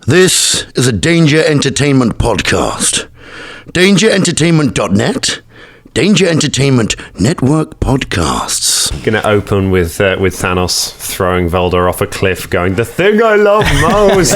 This is a Danger Entertainment podcast. DangerEntertainment.net, Danger Entertainment Network Podcasts. Going to open with Thanos throwing Velder off a cliff, going, "The thing I love most."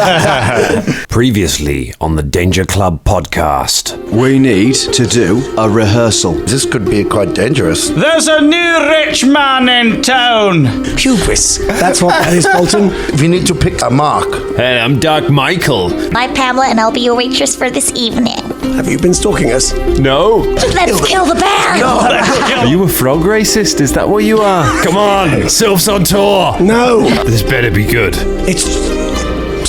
Previously on the Danger Club podcast. We need to do a rehearsal. This could be quite dangerous. There's a new rich man in town. Hughes. That's what that is, Folton. We need to pick a mark. Hey, I'm Dark Michael. I'm Pamela, and I'll be your waitress for this evening. Have you been stalking us? No. Let's kill the bear! Are you a frog racist? Is that what you are? Come on, Sylphs on tour. No. This better be good. It's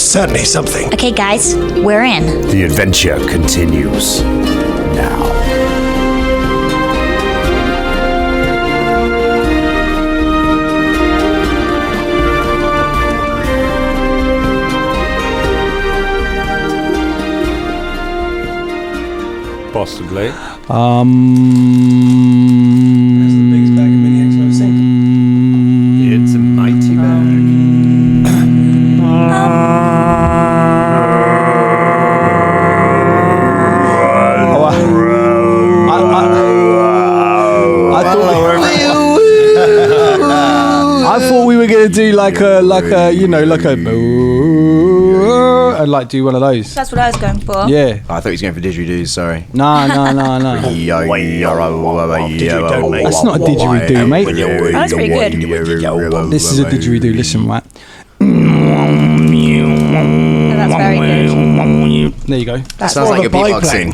certainly something. Okay, guys, we're in. The adventure continues now. Possibly. It's a mighty bag. I thought we were gonna do like a and like do one of those. That's what I was going for. Yeah. I thought he was going for didgeridoo, sorry. No. That's not a didgeridoo, mate. That's pretty good. This is a didgeridoo. Listen, right. That's very good. There you go. That sounds like a beatboxing.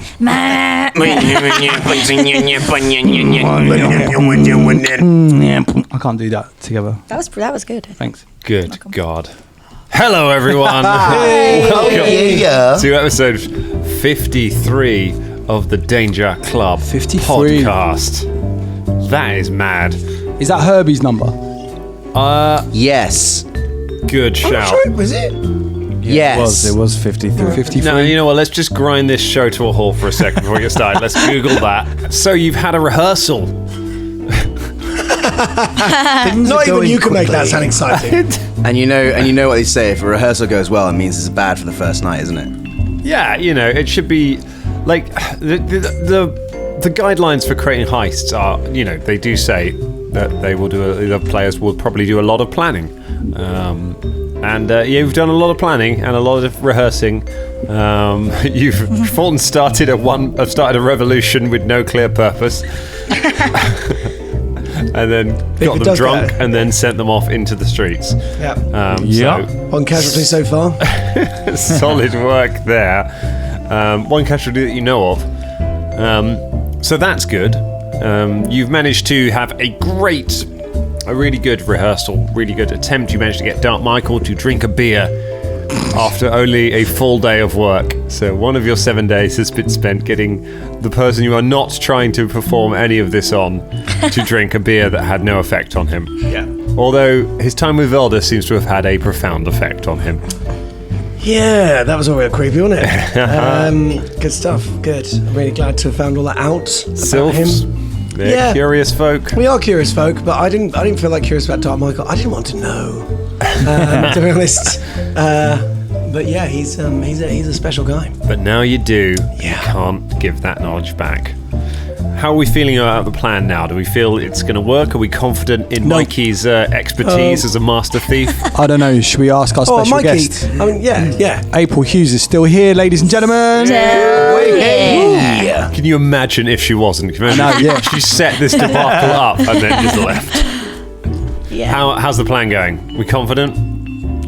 I can't do that together. That was good. Thanks. Good God. Hello, everyone. Welcome to episode 53 of the Danger Club 53 podcast. That is mad. Is that Herbie's number? Yes. Good shout. Was it? Yes. It was 53. 53. No, you know what? Let's just grind this show to a halt for a second before we get started. Let's Google that. So you've had a rehearsal. Not even you can make that sound exciting. And you know what they say, if a rehearsal goes well, it means it's bad for the first night, isn't it? Yeah, it should be like the guidelines for creating heists are, they do say that the players will probably do a lot of planning. You've done a lot of planning and a lot of rehearsing. Fulton started a revolution with no clear purpose. And then got them drunk and then sent them off into the streets. Yeah. One casualty so far. Solid work there. One casualty that you know of. So that's good. You've managed to have a really good rehearsal, really good attempt. You managed to get Dark Michael to drink a beer after only a full day of work. So one of your 7 days has been spent getting the person you are not trying to perform any of this on to drink a beer that had no effect on him. Yeah. Although his time with Velder seems to have had a profound effect on him. Yeah, that was all real creepy, wasn't it? Good stuff. Good. I'm really glad to have found all that out about him. They're curious folk. We are curious folk, but I didn't feel like curious about Dark Michael. I didn't want to know, to be honest. But yeah, he's a special guy. But now you do. Yeah. You can't give that knowledge back. How are we feeling about the plan now? Do we feel it's going to work? Are we confident in Mikey's expertise as a master thief? I don't know. Should we ask our special Mikey. guest? I mean, yeah. April Hughes is still here, ladies and gentlemen. Yeah. Can you imagine if she wasn't? Can you imagine she set this debacle up and then just left? Yeah. How's the plan going? We confident?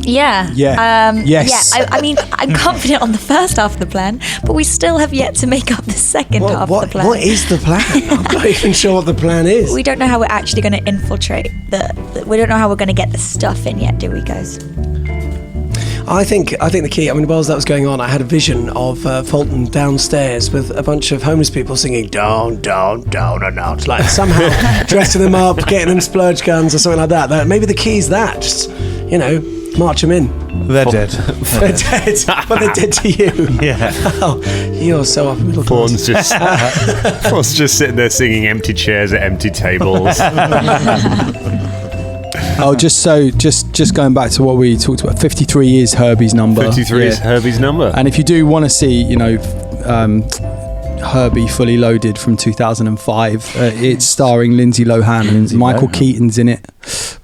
Yeah. Yeah. Yes. Yeah. I mean, I'm confident on the first half of the plan, but we still have yet to make up the second half of the plan. What is the plan? I'm not even sure what the plan is. We don't know how we're actually going to infiltrate we don't know how we're going to get the stuff in yet, do we, guys? I think the key. I mean, whilst that was going on, I had a vision of Folton downstairs with a bunch of homeless people singing "Down, down, down and out," like somehow dressing them up, getting them splurge guns or something like that. Maybe the key's that. Just march them in. They're dead. They're dead, but they're dead to you. Yeah. Oh, you're so upper middle class. Fawn's just sitting there singing empty chairs at empty tables. Oh, just going back to what we talked about. 53 is Herbie's number. 53 is Herbie's number. And if you do want to see, Herbie Fully Loaded from 2005, it's starring Lindsay Lohan. Michael Keaton's in it,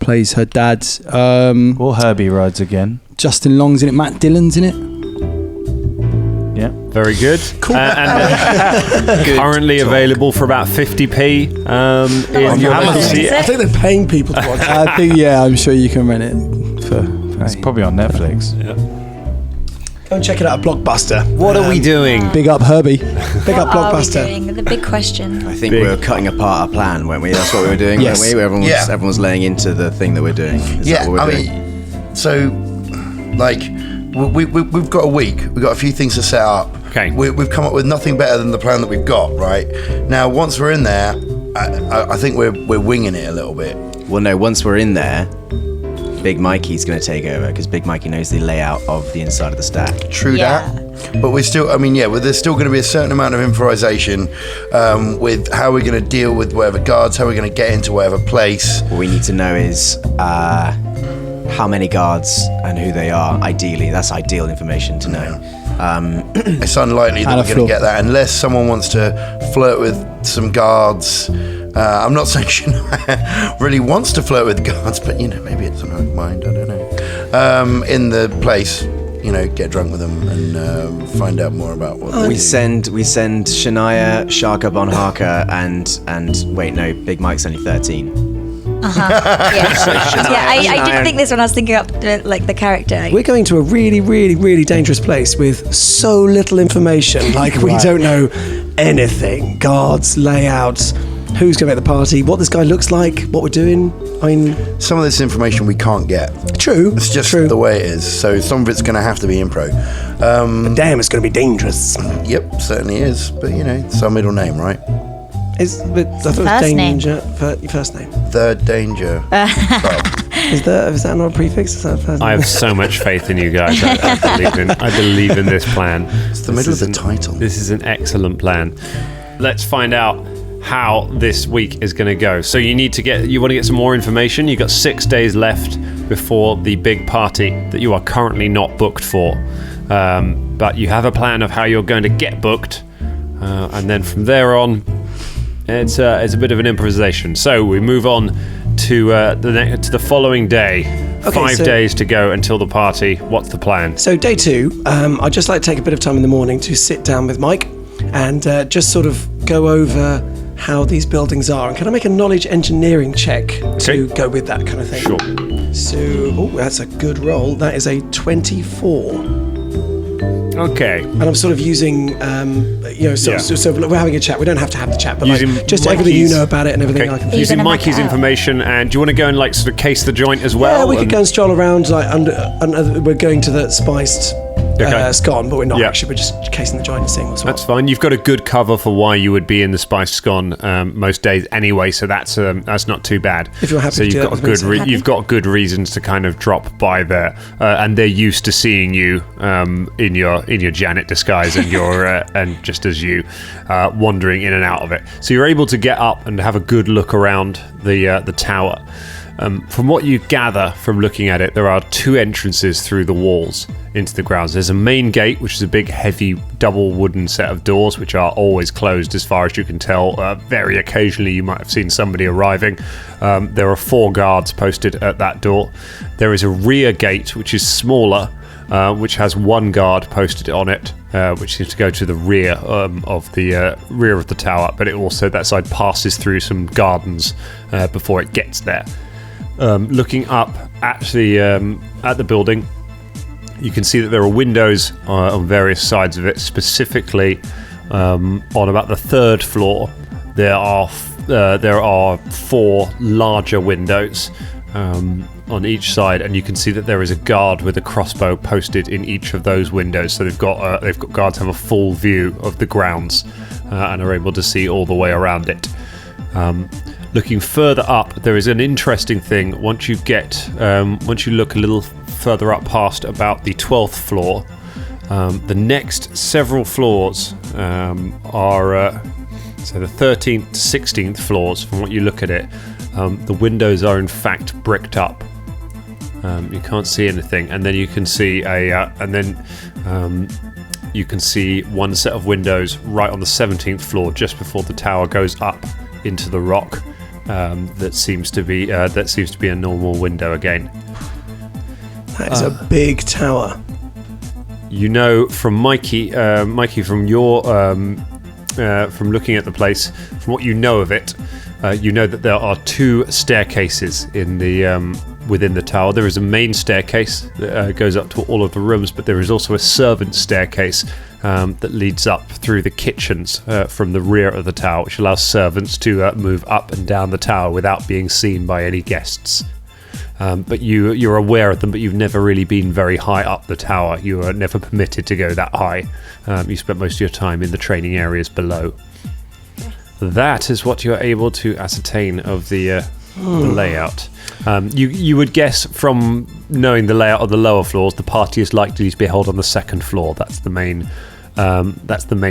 plays her dad. Or Herbie rides again. Justin Long's in it. Matt Dillon's in it. Yeah, very good. Cool. Currently available for about 50p in your Amazon. I think they're paying people to watch it. I think, I'm sure you can rent it for it's probably on Netflix. Yeah. Go and check it out at Blockbuster. What are we doing? Big up Herbie. Big up Blockbuster. What are we doing? The big question. I think we were cutting apart our plan, weren't we? That's what we were doing, Yes. weren't we? Everyone was laying into the thing that we're doing. Is that what we're doing? So, like, we've got a week. We've got a few things to set up. Okay. We've come up with nothing better than the plan that we've got, right? Now, once we're in there, I think we're winging it a little bit. Well, no, once we're in there, Big Mikey's going to take over because Big Mikey knows the layout of the inside of the stack. True that. But we're still, there's still going to be a certain amount of improvisation with how we're going to deal with whatever guards, how we're going to get into whatever place. What we need to know is how many guards and who they are, ideally. That's ideal information to know. It's unlikely that we're going to get that unless someone wants to flirt with some guards. I'm not saying Shania really wants to flirt with guards, but maybe it's on her mind. I don't know. In the place, get drunk with them and find out more about what we send Shania, Sharka Bonhaka, and wait, no, Big Mike's only 13. I did think this when I was thinking up the character. We're going to a really, really, really dangerous place with so little information. Like, we don't know anything. Guards, layouts, who's going to make the party, what this guy looks like, what we're doing. Some of this information we can't get. True. It's just the way it is. So some of it's going to have to be impro. But damn, it's going to be dangerous. Yep, certainly is. But it's our middle name, right? I thought it was Danger. Your first name. Third Danger. Is that not a prefix? Is that first name? I have so much faith in you guys. I believe in this plan. It's the middle of the title. This is an excellent plan. Let's find out how this week is going to go. So you want to get some more information. You've got 6 days left before the big party that you are currently not booked for. But you have a plan of how you're going to get booked. And then from there on, it's a bit of an improvisation. So we move on to the following day. Okay, 5 days to go until the party. What's the plan? So day 2, I'd just like to take a bit of time in the morning to sit down with Mike and just sort of go over how these buildings are. And can I make a knowledge engineering check to go with that kind of thing? Sure. So, that's a good roll. That is a 24. Okay. And I'm sort of using, so we're having a chat. We don't have to have the chat, but just everything you know about it and everything I can figure. Using Mikey's information, and do you want to go and sort of case the joint as well? Yeah, we could go and stroll around. We're going to the spiced scone, but we're not actually. We're just casing the joint and seeing what's what. That's fine. You've got a good cover for why you would be in the spiced scone most days anyway, so that's not too bad. If you're happy, so you've got good reasons to kind of drop by there, and they're used to seeing you in your Janet disguise and your and just as you wandering in and out of it. So you're able to get up and have a good look around the tower. From what you gather from looking at it, there are 2 entrances through the walls into the grounds. There's a main gate, which is a big, heavy, double wooden set of doors, which are always closed as far as you can tell. Very occasionally, you might have seen somebody arriving. There are 4 guards posted at that door. There is a rear gate, which is smaller, which has 1 guard posted on it, which seems to go to the rear of the tower. But it also, that side passes through some gardens before it gets there. Looking up at the building, you can see that there are windows on various sides of it. Specifically, on about the 3rd floor, there are 4 larger windows on each side, and you can see that there is a guard with a crossbow posted in each of those windows. So they've got guards have a full view of the grounds and are able to see all the way around it. Looking further up, there is an interesting thing. Once you look a little further up past about the 12th floor, the next several floors are so the 13th, 16th floors. From what you look at it, The windows are in fact bricked up. You can't see anything, and then you can see you can see one set of windows right on the 17th floor, just before the tower goes up into the rock. That seems to be a normal window again. That is a big tower. You know from Mikey, from your from looking at the place, from what you know of it, you know that there are 2 staircases in the within the tower. There is a main staircase that goes up to all of the rooms, but there is also a servant staircase that leads up through the kitchens from the rear of the tower, which allows servants to move up and down the tower without being seen by any guests. But you're aware of them, but you've never really been very high up the tower. You are never permitted to go that high. You spent most of your time in the training areas below. That is what you're able to ascertain of the layout. You would guess from knowing the layout of the lower floors, the party is likely to be held on the 2nd floor. That's the main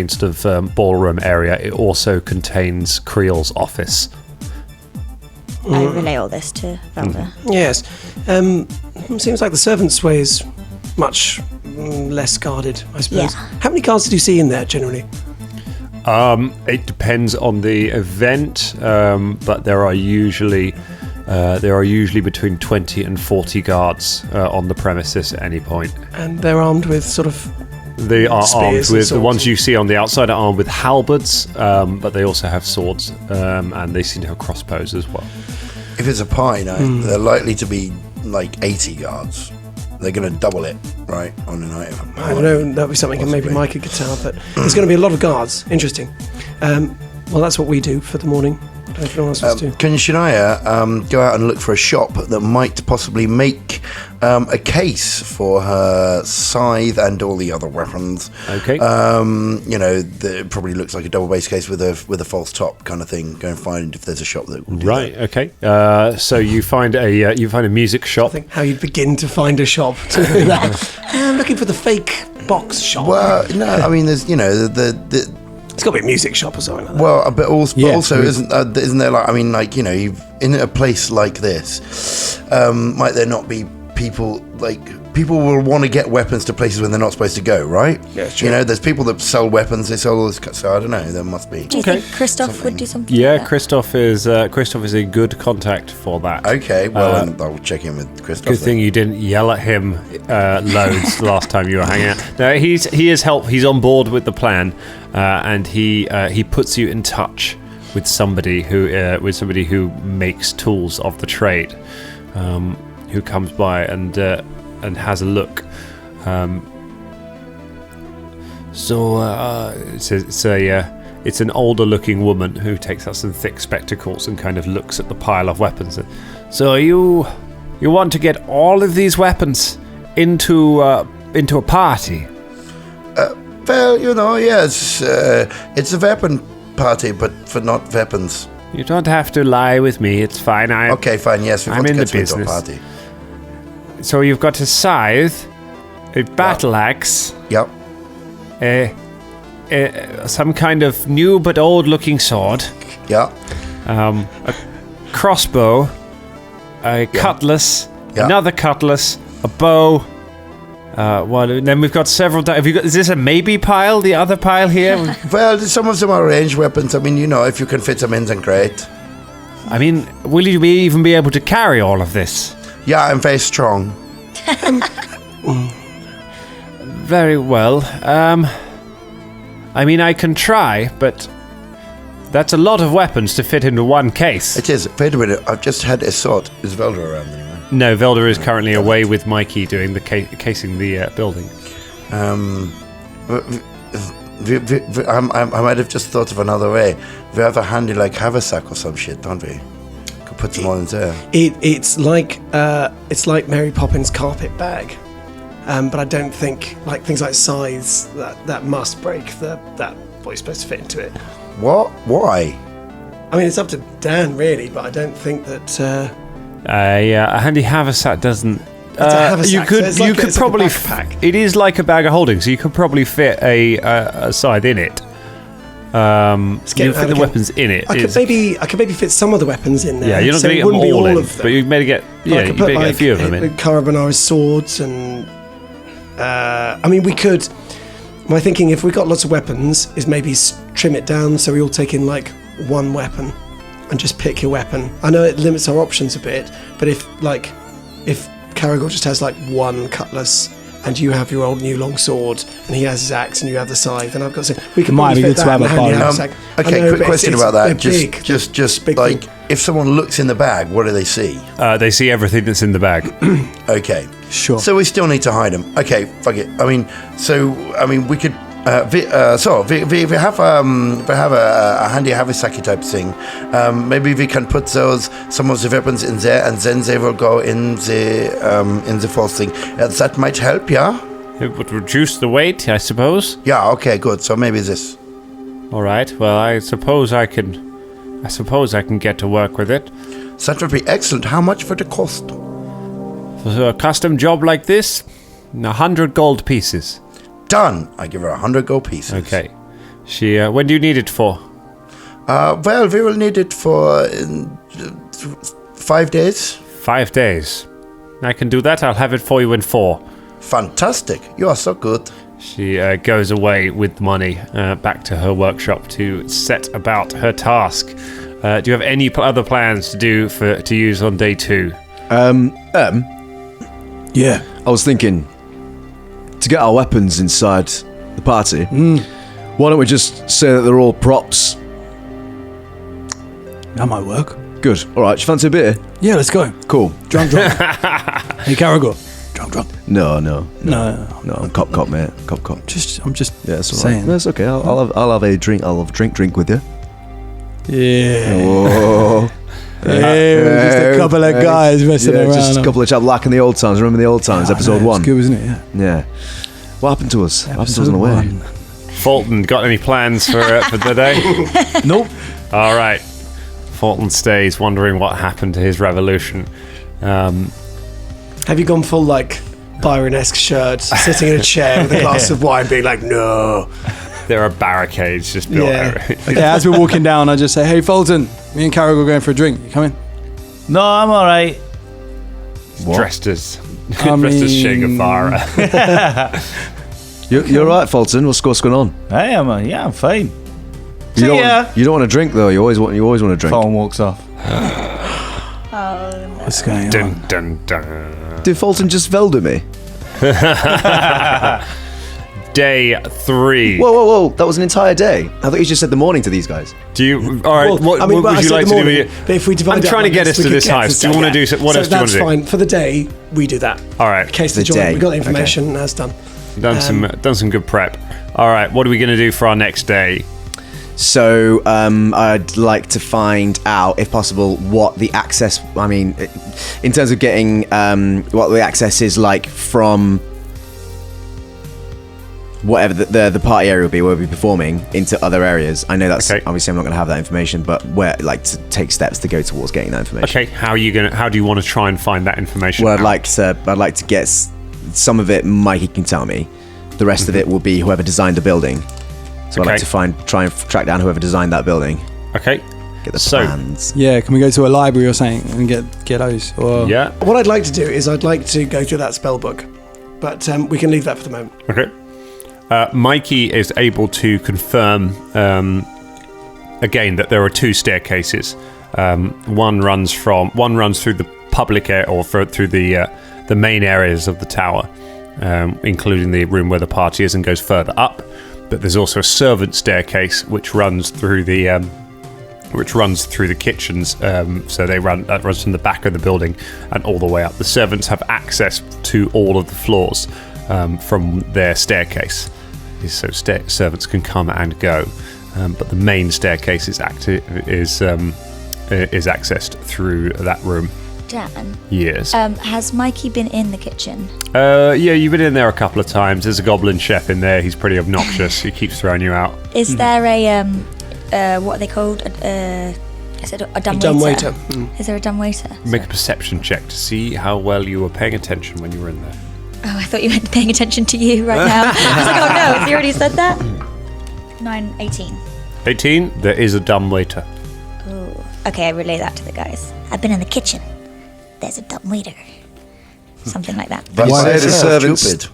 sort of ballroom area. It also contains Kreel's office. I relay all this to Velder. Yes. Seems like the servants' way is much less guarded, I suppose. Yeah. How many guards do you see in there generally? It depends on the event, but there are usually between 20 and 40 guards on the premises at any point. And they're armed with sort of. They are armed with the ones swords. you see on the outside are armed with halberds, but they also have swords, and they seem to have crossbows as well. If it's a party night, they're likely to be like 80 guards. They're going to double it, right, on a night. I don't know, that'll be something maybe Micah could tell, but there's going to be a lot of guards. Interesting. Well, that's what we do for the morning. I don't know if anyone else wants to. Can Shania go out and look for a shop that might possibly make a case for her scythe and all the other weapons? Okay. It probably looks like a double base case with a false top kind of thing. Go and find if there's a shop that will do Right. that. Okay. So you find a music shop. I think how you'd begin to find a shop to do that. I'm looking for the fake box shop. Well, no, I mean, there's It's got to be a music shop or something like that. Well, but also isn't there like, I mean, like, in a place like this, might there not be people will want to get weapons to places when they're not supposed to go, right? Yeah, sure. There's people that sell weapons, they sell all this, so I don't know, there must be. Do you think Christoph would do something? Yeah, like that? Christoph is a good contact for that. Okay, well, then I'll check in with Christoph. Good thing you didn't yell at him loads the last time you were hanging out. No, he is help. He's on board with the plan, and he puts you in touch with somebody who makes tools of the trade, who comes by and has a look. It's an older looking woman who takes out some thick spectacles and kind of looks at the pile of weapons. So you want to get all of these weapons into a party? Well, yes, it's a weapon party, but for not weapons. You don't have to lie with me. It's fine. Okay, fine. Yes, I'm in the business. Party. So you've got a scythe, a battle axe. Yep. Some kind of new but old-looking sword. Yeah. A crossbow, a cutlass, another cutlass, a bow. And then we've got several. Is this a maybe pile? The other pile here? Well, some of them are ranged weapons. I mean, if you can fit them in, then great. I mean, will you even be able to carry all of this? Yeah, I'm very strong. Very well. I mean, I can try, but that's a lot of weapons to fit into one case. It is. Wait a minute. I've just had a sword. Is Velder around anyway? No, Velder is currently away with Mikey doing the casing the building. I might have just thought of another way. We have a handy like haversack or some shit, don't we? Could put them all in there. It's like Mary Poppins' carpet bag, but I don't think like things like scythes that must break that what you're supposed to fit into it. What? Why? I mean, it's up to Dan really, but I don't think that. A handy haversack doesn't. It's a haversack, you could so it's like probably. a backpack. It is like a bag of holding, so you could probably fit a scythe in it. You fit the weapons in it. I could maybe fit some of the weapons in there. Yeah, you're not going to get them all in, but you better get you better get a few of them in. Karabonara's swords and we could. My thinking, if we got lots of weapons, is maybe trim it down so we all take in like one weapon and just pick your weapon. I know it limits our options a bit, but if Karagor just has like one cutlass and you have your old new long sword and he has his axe and you have the scythe, and I've got to say we can probably fit that in the handy. Okay, quick question about that. Just like if someone looks in the bag, what do they see? They see everything that's in the bag. Okay, sure. So we still need to hide them. Okay, fuck it. We could. We have a handy haversack type thing. Maybe we can put some of the weapons in there, and then they will go in the first thing. That might help, yeah. It would reduce the weight, I suppose. Yeah. Okay. Good. So maybe this. All right. Well, I suppose I can get to work with it. That would be excellent. How much would it cost? For a custom job like this, 100 gold pieces. Done. I give her 100 gold pieces. Okay. She. When do you need it for? Well, we will need it for 5 days. 5 days. I can do that. I'll have it for you in 4. Fantastic. You are so good. She goes away with money back to her workshop to set about her task. Do you have any other plans to use on day 2? Yeah. I was thinking, to get our weapons inside the party, why don't we just say that they're all props? That might work. Good. All right. You fancy a beer? Yeah, let's go. Cool. Drunk. Hey, Karagor. Drunk. No. No. Cop, mate. Cop. I'm just Yeah, that's all saying. right. That's okay. I'll have a drink. I'll have drink with you. Yeah. Whoa. Just a couple of guys messing around. Just a couple of chaps like in the old times. Remember the old times? Episode 1. It's good, isn't it? Yeah. What happened to us? What happened to us on the way? Fulton, got any plans for the day? Nope. All right. Fulton stays, wondering what happened to his revolution. Have you gone full like Byron-esque shirt, sitting in a chair with a glass of wine, being like, no? There are barricades just built over. Okay, as we're walking down, I just say, hey, Folton, me and Karagor are going for a drink. You coming? No, I'm all right. Dressed as Che Guevara. You're right, Folton. What's going on? Hey, I'm fine. You don't want to drink though. You always want to drink. Fulton walks off. What's going on? Dun, dun. Did Folton just Velder me? Day 3. Whoa! That was an entire day. I thought you just said the morning to these guys. Do you? All right. What would you like to do? But if we divide I'm trying to get us to this house. Do you want to do? What else do you want to do? That's fine. For the day, we do that. All right. In case the joint, we got the information. That's done. Done some good prep. All right. What are we going to do for our next day? So I'd like to find out, if possible, what the access. I mean, in terms of getting what the access is like from whatever the party area will be, where we'll be performing, into other areas. I know that's obviously I'm not going to have that information, but where like to take steps to go towards getting that information. Okay, how do you want to try and find that information? Well, I'd like to get some of it. Mikey can tell me. The rest of it will be whoever designed the building. So I'd like to try and track down whoever designed that building. Okay. Get the plans. Yeah, can we go to a library or something and get those? Or yeah. What I'd like to do is I'd like to go through that spell book, but we can leave that for the moment. Okay. Mikey is able to confirm again that there are 2 staircases. One runs through the public area or through the main areas of the tower, including the room where the party is, and goes further up. But there's also a servant staircase which runs through the kitchens. So that runs from the back of the building and all the way up. The servants have access to all of the floors from their staircase, so servants can come and go. But the main staircase is accessed through that room. Dan? Yes. Has Mikey been in the kitchen? Yeah, you've been in there a couple of times. There's a goblin chef in there. He's pretty obnoxious. He keeps throwing you out. Is there a what are they called? Is it a dumb waiter? Is there a dumb waiter? Make a perception check to see how well you were paying attention when you were in there. Oh, I thought you meant paying attention to you right now. I was like, oh no, has he already said that? 18. 18, there is a dumbwaiter. Ooh. Okay, I relay that to the guys. I've been in the kitchen. There's a dumbwaiter. Something like that. But why is he so servants- stupid?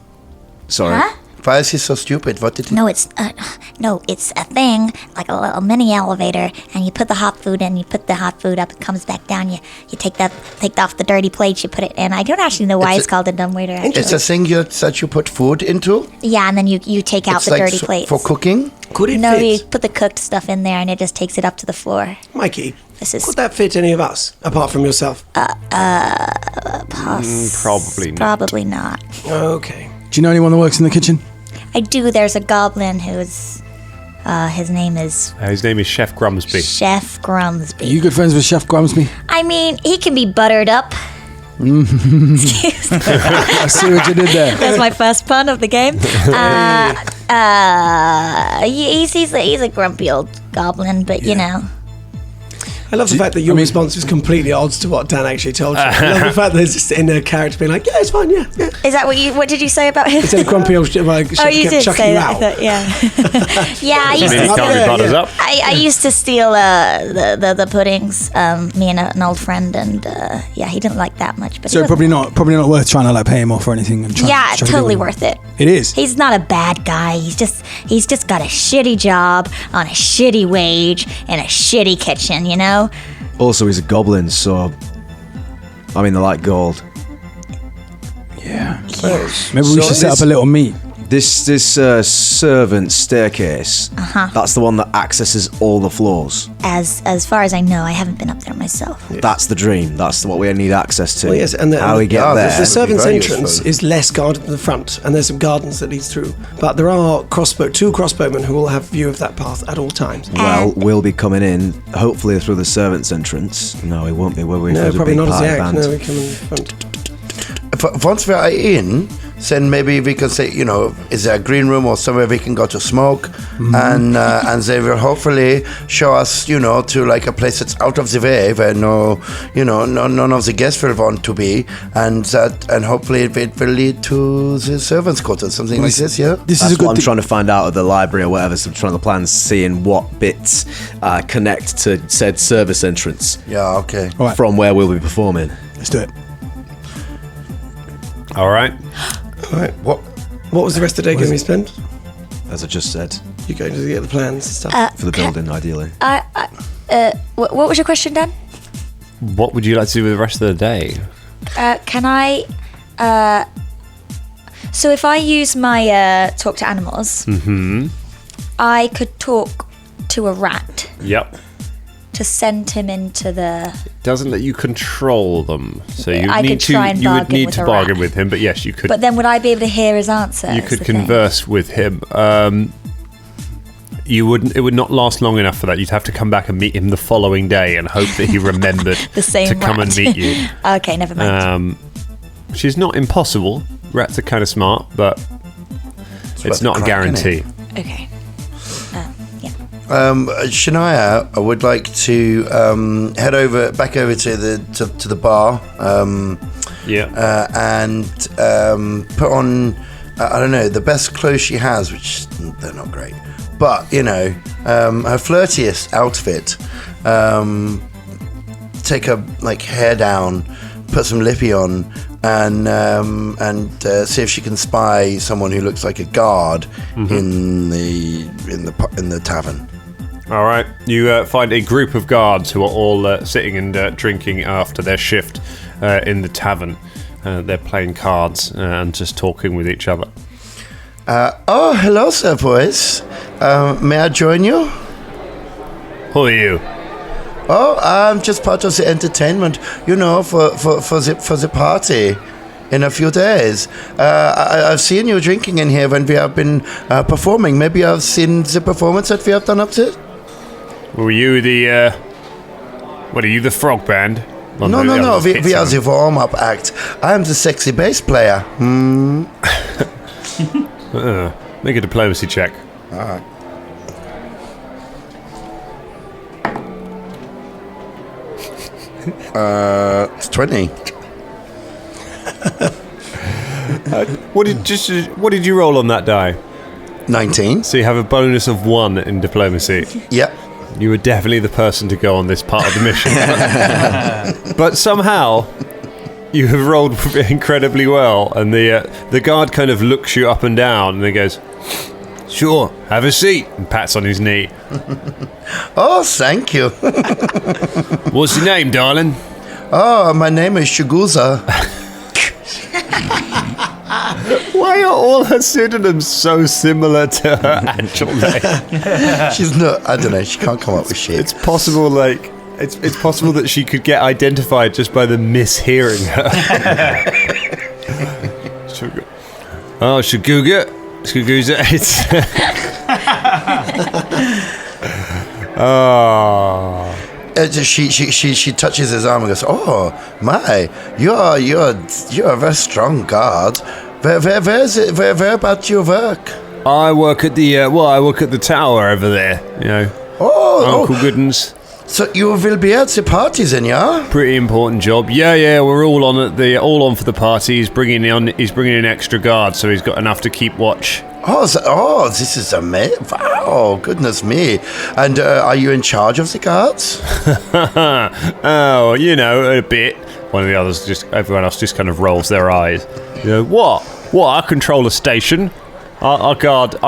Sorry. Huh? Why is he so stupid? What did he... No, it's a thing like a little mini elevator, and you put the hot food in. You put the hot food up, it comes back down. You take off the dirty plates. You put it in. I don't actually know why it's called a dumbwaiter. Actually. It's a thing that you put food into? Yeah, and then you take out It's the like dirty plates. for cooking? Could it No, you fit? put the cooked stuff in there, and it just takes it up to the floor. Mikey, This is could that fit any of us, apart from yourself? Probably not. probably not. Okay. Do you know anyone that works in the kitchen? I do. There's a goblin who's. His name is His name is Chef Grumsby. Chef Grumsby. Are you good friends with Chef Gramsby? I mean, he can be buttered up. Excuse me. I see what you did there. That's my first pun of the game. He's a grumpy old goblin, but you know. I love the fact that your response was completely odds to what Dan actually told you. I love the fact that it's just in a character being like, yeah, it's fine, yeah. Is that what did you say about him? Instead of grumpy old shit, like, Oh, you kept did chucking say you that. I out. thought, yeah. Yeah, I used Maybe to. can't be butters up. I used to steal the puddings. Me and an old friend, and yeah, he didn't like that much. But So he probably not worth trying to like pay him off or anything. And yeah, try to totally do worth it. It is. He's not a bad guy. He's just got a shitty job on a shitty wage in a shitty kitchen. You know. Also, he's a goblin, so I mean, they like gold. Yeah. Maybe we should set up a little meet. This servant staircase. That's the one that accesses all the floors. As far as I know, I haven't been up there myself. That's the dream. That's what we need access to. Well, yes, and how we get there. The servant's very entrance useful. is less guarded than the front, and there's some gardens that leads through. But there are two crossbowmen who will have view of that path at all times. Well, we'll be coming in, hopefully through the servant's entrance. No, we won't be, will we? No, There's a probably big not as the party act. band. No, we come in front. Once we are in, then maybe we can say, is there a green room or somewhere we can go to smoke, and they will hopefully show us, to like a place that's out of the way where none of the guests will want to be, and hopefully it will lead to the servants' quarters, something like this. Yeah, This That's is a good what I'm thing. trying to find out at the library or whatever. So I'm trying to plan, seeing what bits connect to said service entrance yeah, okay. All right. from where we'll be performing. Let's do it. All right. All right. What? What was the rest of the day going to be spent? As I just said, You going to get the plans and stuff? for the building, ideally. What was your question, Dan? What would you like to do with the rest of the day? Can I? So if I use my talk to animals, I could talk to a rat Yep. to send him into the. Doesn't let you control them, so you I need could to. try and You would bargain need with to a bargain rat. with him, but yes, you could. But then would I be able to hear his answer? You is could the thing. converse with him. You wouldn't. It would not last long enough for that. You'd have to come back and meet him the following day and hope that he remembered The same to come rat. and meet you. Okay, never mind. Which is not impossible. Rats are kind of smart, but it's worth not a a crack, guarantee. Okay. Yeah. Shania, I would like to head back over to the bar. Yeah. And put on, I don't know, the best clothes she has, which they're not great, but her flirtiest outfit. Take her hair down, put some lippy on, and see if she can spy someone who looks like a guard in the tavern. All right. You find a group of guards who are all sitting and drinking after their shift in the tavern. They're playing cards and just talking with each other. Oh, hello, sir, boys. May I join you? Who are you? Oh, I'm just part of the entertainment, for the party in a few days. I've seen you drinking in here when we have been performing. Maybe I've seen the performance that we have done up to. Were you the? What are you, the frog band? No. We are the warm-up act. I'm the sexy bass player. Make a diplomacy check. All right. It's 20. What did you roll on that die? 19. So you have a bonus of 1 in diplomacy. Yep. You were definitely the person to go on this part of the mission. But somehow, you have rolled incredibly well, and the guard kind of looks you up and down, and then goes, "Sure, have a seat," and pats on his knee. Oh, thank you. What's your name, darling? Oh, my name is Shuguza. Why are all her pseudonyms so similar to her actual name? She's not, I don't know, she can't come up with shit. It's possible, like, it's possible that she could get identified just by them mishearing her. Oh, Shuguza, it's... Oh... She touches his arm and goes, "Oh my, you're a very strong guard. Where about your work?" I work at the tower over there. You know, Uncle Goodun's. So you will be at the party then, yeah? Pretty important job. Yeah. We're all on for the party. He's bringing in extra guards, so he's got enough to keep watch. Oh, this is amazing! Wow, goodness me! And are you in charge of the guards? Oh, you know, a bit. Everyone else just kind of rolls their eyes. You know, what? I control a station. I guard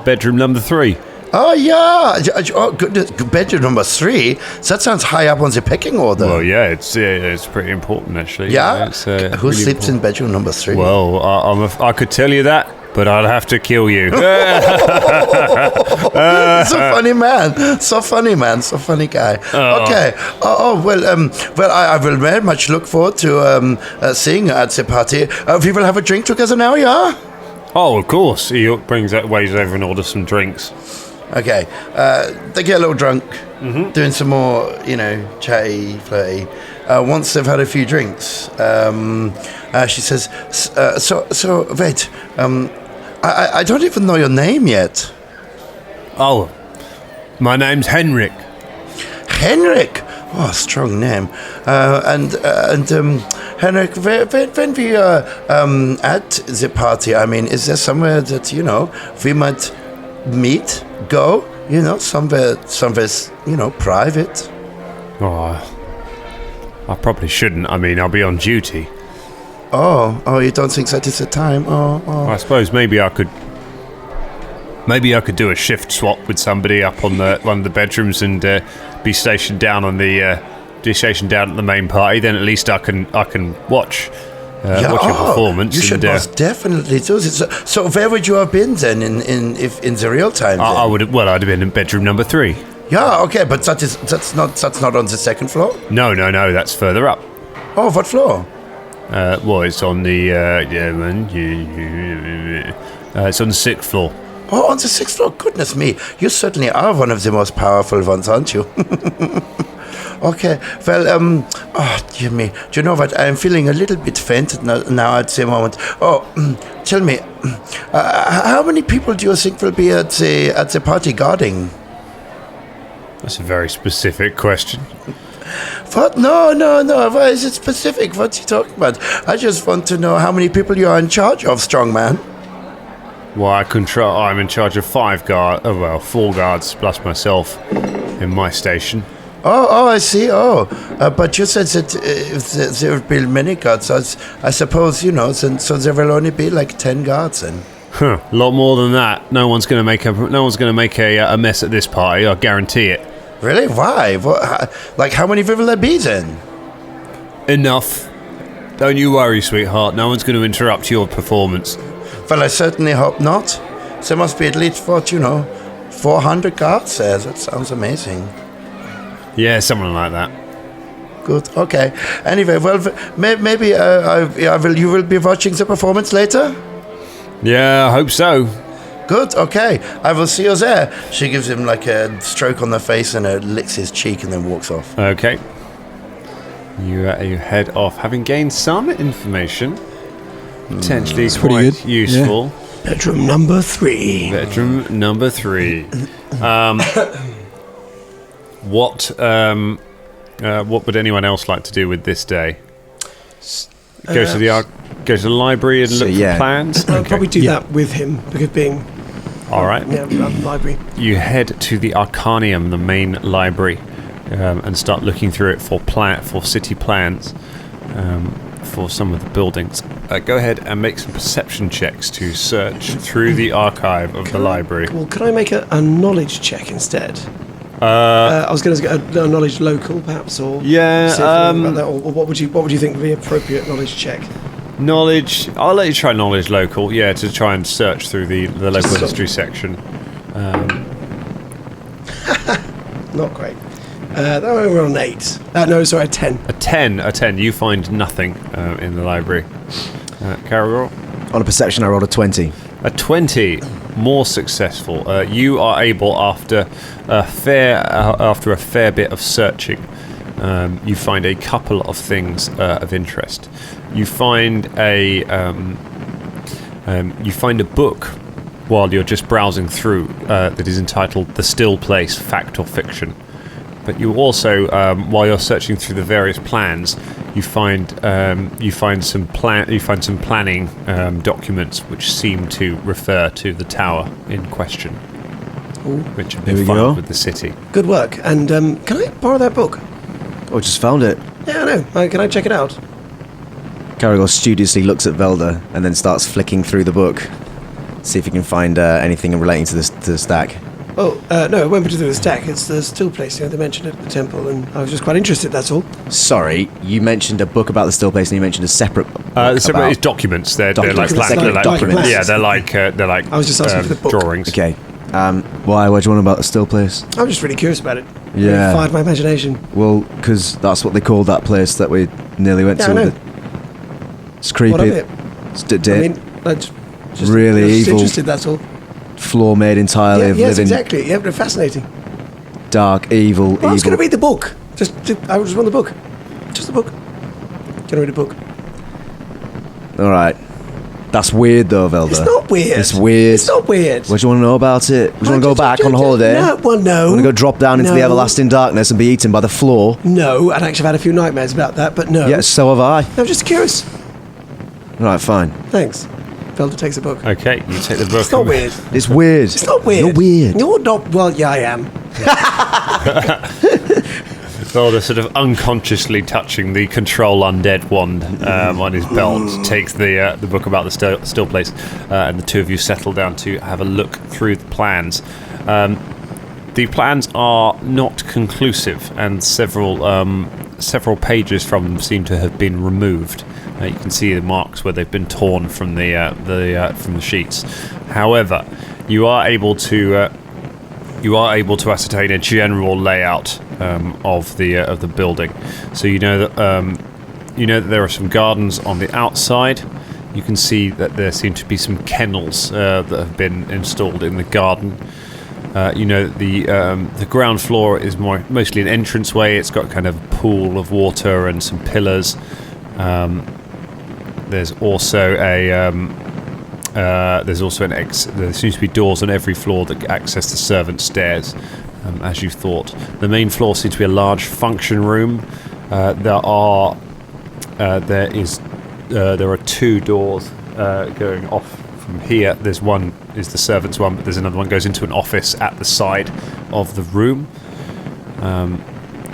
bedroom number 3. Oh yeah! Oh goodness, bedroom number 3. That sounds high up on the pecking order. Well, yeah, it's pretty important actually. Yeah. Who really sleeps in bedroom number 3? Well, I could tell you that, but I'd have to kill you. So funny man, so funny guy. Oh. Okay. Well, I will very much look forward to seeing you at the party. We will have a drink together now, yeah? Oh, of course. He waves over and orders some drinks. Okay. They get a little drunk, doing some more, chatty, flirty. Once they've had a few drinks, she says, "So wait, I don't even know your name yet." Oh, my name's Henrik. Henrik. Oh, strong name. And Henrik, when we are at the party, I mean, is there somewhere that we might meet, go? Somewhere, private. Oh, I probably shouldn't. I mean, I'll be on duty. Oh, you don't think that is the time? Oh. I suppose maybe I could do a shift swap with somebody up on one of the bedrooms and be stationed down at the main party. Then at least I can watch your performance. You should most definitely do this. So where would you have been then in the real time? I'd have been in bedroom number 3. Yeah, okay, but that's not on the second floor. No, that's further up. Oh, what floor? It's on the it's on the 6th floor. Oh, on the 6th floor. Goodness me, you certainly are one of the most powerful ones, aren't you? Okay, well, dear me, do you know what? I'm feeling a little bit faint now at the moment. Oh, tell me, how many people do you think will be at the party guarding? That's a very specific question. What? No. Why is it specific? What are you talking about? I just want to know how many people you are in charge of, strong man. Well, I'm in charge of 4 guards plus myself in my station. Oh, I see. But you said that there would be many guards. I suppose, so there will only be like 10 guards then. A lot more than that. No one's going to make a mess at this party. I guarantee it. Really? Why? How many will there be then? Enough. Don't you worry, sweetheart. No one's going to interrupt your performance. Well, I certainly hope not. There must be at least 400 guards there. That sounds amazing. Yeah, something like that. Good. Okay. Anyway, well, maybe you will be watching the performance later? Yeah, I hope so. Good. Okay. I will see you there. She gives him like a stroke on the face and licks his cheek and then walks off. Okay. You head off, having gained some information. Potentially it's quite pretty good. Useful. Yeah. Bedroom number 3. What would anyone else like to do with this day? Go to the library and look for plans? I'll probably do that with him, because being All right. Yeah, around the library. You head to the Arcanium, the main library, and start looking through it for city plans for some of the buildings. Go ahead and make some perception checks to search through the archive of the library. Well, can I make a knowledge check instead? I was going to get a knowledge local, perhaps, or see if about that, or what would you think would be appropriate knowledge check? Knowledge. I'll let you try knowledge local. Yeah, to try and search through the local history section. Not great. We're on 8. No, sorry, a 10. A 10. You find nothing in the library. Karagor? On a perception, I rolled a 20. A 20. More successful. You are able, after a fair bit of searching, you find a couple of things of interest. You find a book while you're just browsing through that is entitled "The Still Place: Fact or Fiction." But you also, while you're searching through the various plans, you find some planning documents which seem to refer to the tower in question, which have been filed with the city. Good work. And can I borrow that book? Oh, just found it. Yeah, I know. Can I check it out? Karagor studiously looks at Velder and then starts flicking through the book, see if he can find anything relating to the stack. Oh, no, it won't be to do with the stack. It's the still place, they mentioned it at the temple, and I was just quite interested, that's all. Sorry, you mentioned a book about the still place, and you mentioned a separate book it's documents. They're like documents. Yeah, they're like I was just asking for the book. Drawings. Okay. Why do you want about the still place? I'm just really curious about it. Yeah. It fired my imagination. Well, because that's what they called that place that we nearly went to. I know. It's creepy. What of it? It's just really evil. Interested, that's all. Floor made entirely of yes, living. Exactly. Yeah, they're fascinating. Dark, evil, I was going to read the book. I just want the book. Just the book. Going to read a book. All right. That's weird, though, Velder. It's not weird. It's weird. It's not weird. What do you want to know about it? Would you want to go back on holiday? No, well, no. Want to go drop down into the everlasting darkness and be eaten by the floor? No, I'd actually had a few nightmares about that, but no. Yeah, so have I. I'm just curious. All right, fine. Thanks. Velder takes a book. Okay, you take the book. It's not weird. It's weird. It's not weird. You're weird. You're not. Well, yeah, I am. Velder, sort of unconsciously touching the control undead wand on his belt, takes the book about the still place, and the two of you settle down to have a look through the plans. The plans are not conclusive, and several pages from them seem to have been removed. You can see the marks where they've been torn from the sheets. However, you are able to ascertain a general layout of the building. So you know that there are some gardens on the outside. You can see that there seem to be some kennels that have been installed in the garden. The ground floor is mostly an entranceway. It's got kind of a pool of water and some pillars. There's also there seems to be doors on every floor that access the servant stairs, as you thought. The main floor seems to be a large function room. There are two doors going off from here. There's one is the servants' one, but there's another one goes into an office at the side of the room.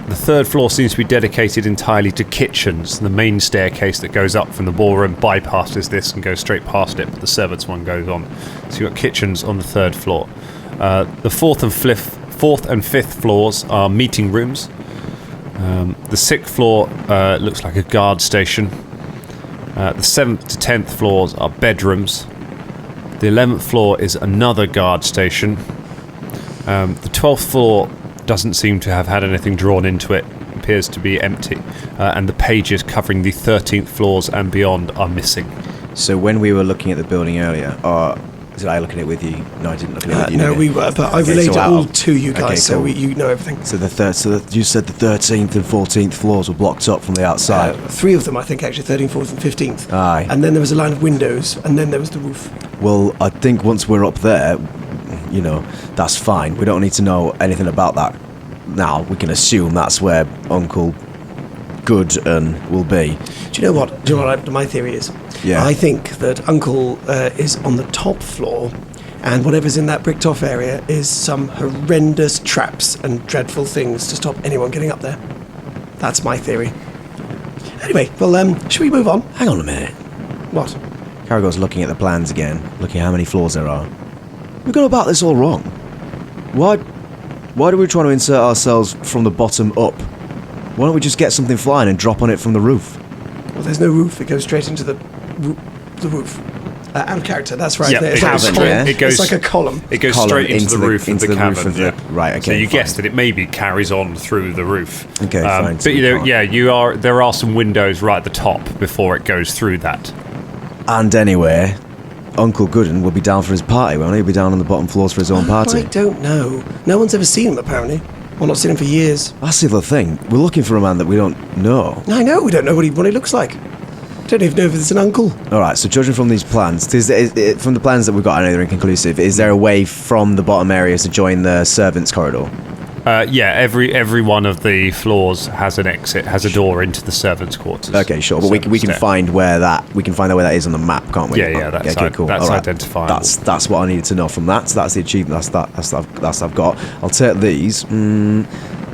The third floor seems to be dedicated entirely to kitchens. The main staircase that goes up from the ballroom bypasses this and goes straight past it, but the servants' one goes on. So you've got kitchens on the third floor. The fourth and fifth floors are meeting rooms. The sixth floor looks like a guard station. The 7th to 10th floors are bedrooms. The 11th floor is another guard station. The 12th floor doesn't seem to have had anything drawn into it. Appears to be empty. And the pages covering the 13th floors and beyond are missing. So when we were looking at the building earlier, did I look at it with you? No, I didn't look at it with you. No, we were, but I relayed it all to you guys, so you know everything. So you said the 13th and 14th floors were blocked up from the outside. 3 of them, I think, actually, 13th, 14th, and 15th. Aye. And then there was a line of windows, and then there was the roof. Well, I think once we're up there, that's fine. We don't need to know anything about that now. We can assume that's where Uncle Goodun will be. Do you know what my theory is? Yeah. I think that Uncle is on the top floor, And whatever's in that bricked off area is some horrendous traps and dreadful things to stop anyone getting up there. That's my theory. Anyway, well, should we move on? Hang on a minute. What? Karagor's looking at the plans again, looking at how many floors there are. We've got about this all wrong. Why do we try to insert ourselves from the bottom up? Why don't we just get something flying and drop on it from the roof? Well, there's no roof. It goes straight into the roof. Out of character, that's right. Yeah, there. it goes it's like a column. It goes straight into the roof of the cavern. Right, okay. So you fine. guessed that it maybe carries on through the roof. Okay, fine. But there are some windows right at the top before it goes through that. And anyway, Uncle Goodun will be down for his party, won't he? He'll be down on the bottom floors for his own party. I don't know. No one's ever seen him, apparently. Well, not seen him for years. That's the other thing. We're looking for a man that we don't know. I know. We don't know what he looks like. Don't even know if it's an uncle. All right, so judging from these plans, from the plans that we've got, I know they're inconclusive. Is there a way from the bottom areas to join the servants' corridor? Every one of the floors has an exit, has a door into the servants' quarters. Okay, sure, but we can find where that that is on the map, can't we? Yeah, that's okay, cool. That's right. identifiable. That's what I needed to know from that. So that's the achievement. That's I've got. I'll take these.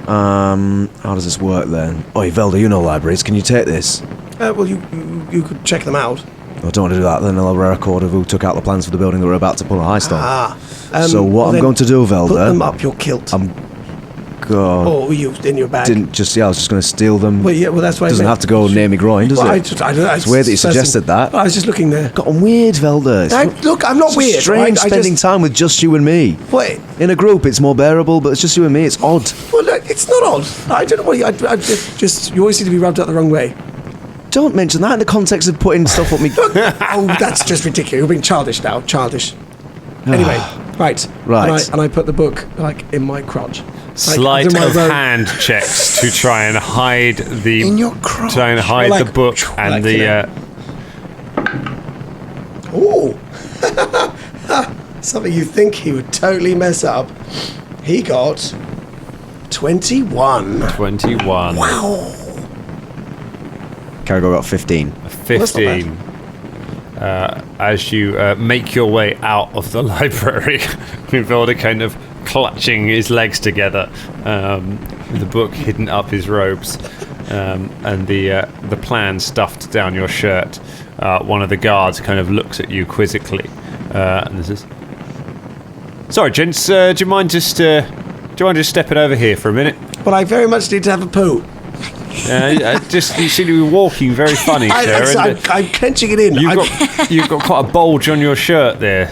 How does this work then? Oi, Velder, you know libraries. Can you take this? Well, you could check them out. I don't want to do that. Then I'll have a record of who took out the plans for the building that we're about to pull a heist on. So what I'm going to do, Velder? Put them up your kilt. God. Or were you in your bag? I was just going to steal them. Well, yeah, well, that's why. Doesn't have to go near me groin, does it? I don't know. It's weird that you suggested that. I was just looking there. Got on weird, Velder. Look, I'm not weird. Strange spending time with just you and me. Wait. In a group, it's more bearable, but it's just you and me. It's odd. Well, look, it's not odd. I don't know what you always seem to be rubbed out the wrong way. Don't mention that in the context of putting stuff up me. Oh, that's just ridiculous. You're being childish now. Childish. Anyway, right. And I put the book in my crotch. Sleight of hand checks to try and hide the in your crotch. Try and hide the book and the. Oh, something you think he would totally mess up. He got 21. 21. Wow. Karagor got 15. 15. As you make your way out of the library, with Velder kind of clutching his legs together, with the book hidden up his robes, and the plan stuffed down your shirt. One of the guards kind of looks at you quizzically, and says, "Sorry, gents, do you mind just stepping over here for a minute?" Well, I very much need to have a poo. You seem to be walking very funny, sir. I'm clenching it in. You've got quite a bulge on your shirt there,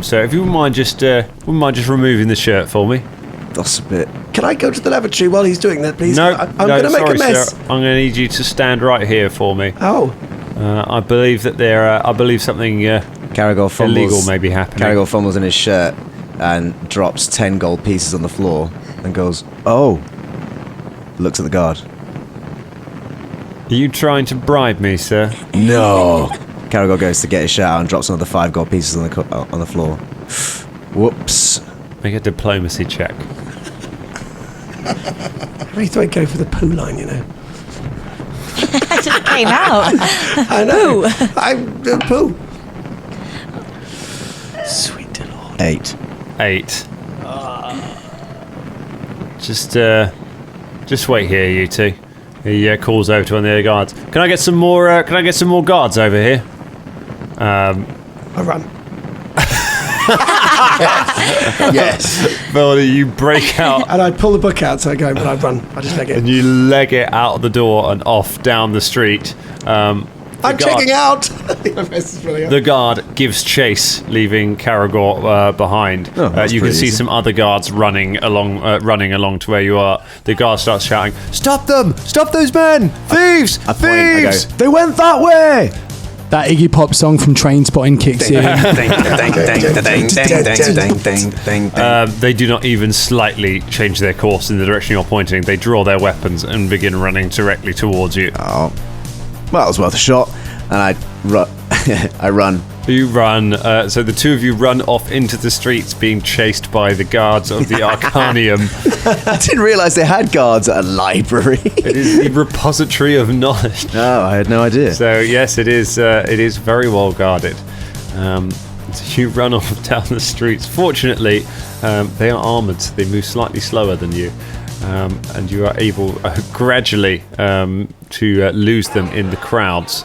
so if you wouldn't mind just removing the shirt for me. That's a bit. Can I go to the lavatory while he's doing that, please? No, I'm going to make a mess. Sir, I'm going to need you to stand right here for me. Oh. I believe that something Karagor illegal may be happening. Karagor fumbles in his shirt and drops 10 gold pieces on the floor and goes, "Oh." Looks at the guard. Are you trying to bribe me, sir? No. Karagor goes to get his shirt out and drops another 5 gold pieces on the floor. Whoops. Make a diplomacy check. I really thought I'd go for the poo line, you know. It just came out. I know. I'm poo. Sweet Lord. 8. Just wait here, you two. He calls over to one of the other guards. Can I get some more? Can I get some more guards over here? I run. Yes. Velder, you break out. And I pull the book out, so I go, but I run. I just leg it. And you leg it out of the door and off down the street. I'm checking out. The guard gives chase, leaving Karagor behind. You can see some other guards running along to where you are. The guard starts shouting, "Stop them! Stop those men! Thieves! Thieves!" They went that way. That Iggy Pop song from Trainspotting kicks in. They do not even slightly change their course in the direction you're pointing. They draw their weapons and begin running directly towards you. Oh. Well, it was worth a shot, and I run. You run, so the two of you run off into the streets being chased by the guards of the Arcanium. I didn't realise they had guards at a library. It is the repository of knowledge. No, I had no idea. So yes, it is very well guarded. you run off down the streets. Fortunately, they are armoured, so they move slightly slower than you. And you are able gradually to lose them in the crowds.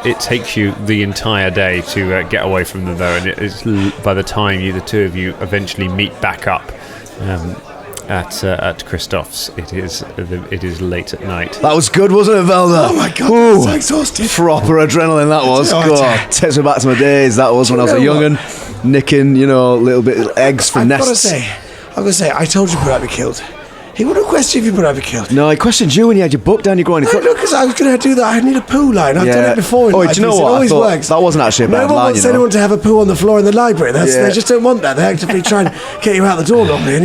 It takes you the entire day to get away from them, though, and it's by the time the two of you eventually meet back up at Christoph's, it is late at night. That was good, wasn't it, Velder? Oh my God, I was so exhausted. Proper adrenaline that was. God, takes me back to my days. That was when I was a young'un, nicking, little bit of eggs from nests. I've got to say, I told you Brad would be killed. He wouldn't question if you Brad would be killed. No, he questioned you when you had your book down your groin. No, because I was going to do that. I need a poo line. I've done it before in libraries. Do you know what? It always works. That wasn't actually a bad line, No one wants anyone to have a poo on the floor in the library. They just don't want that. They actively try and get you out the door normally. And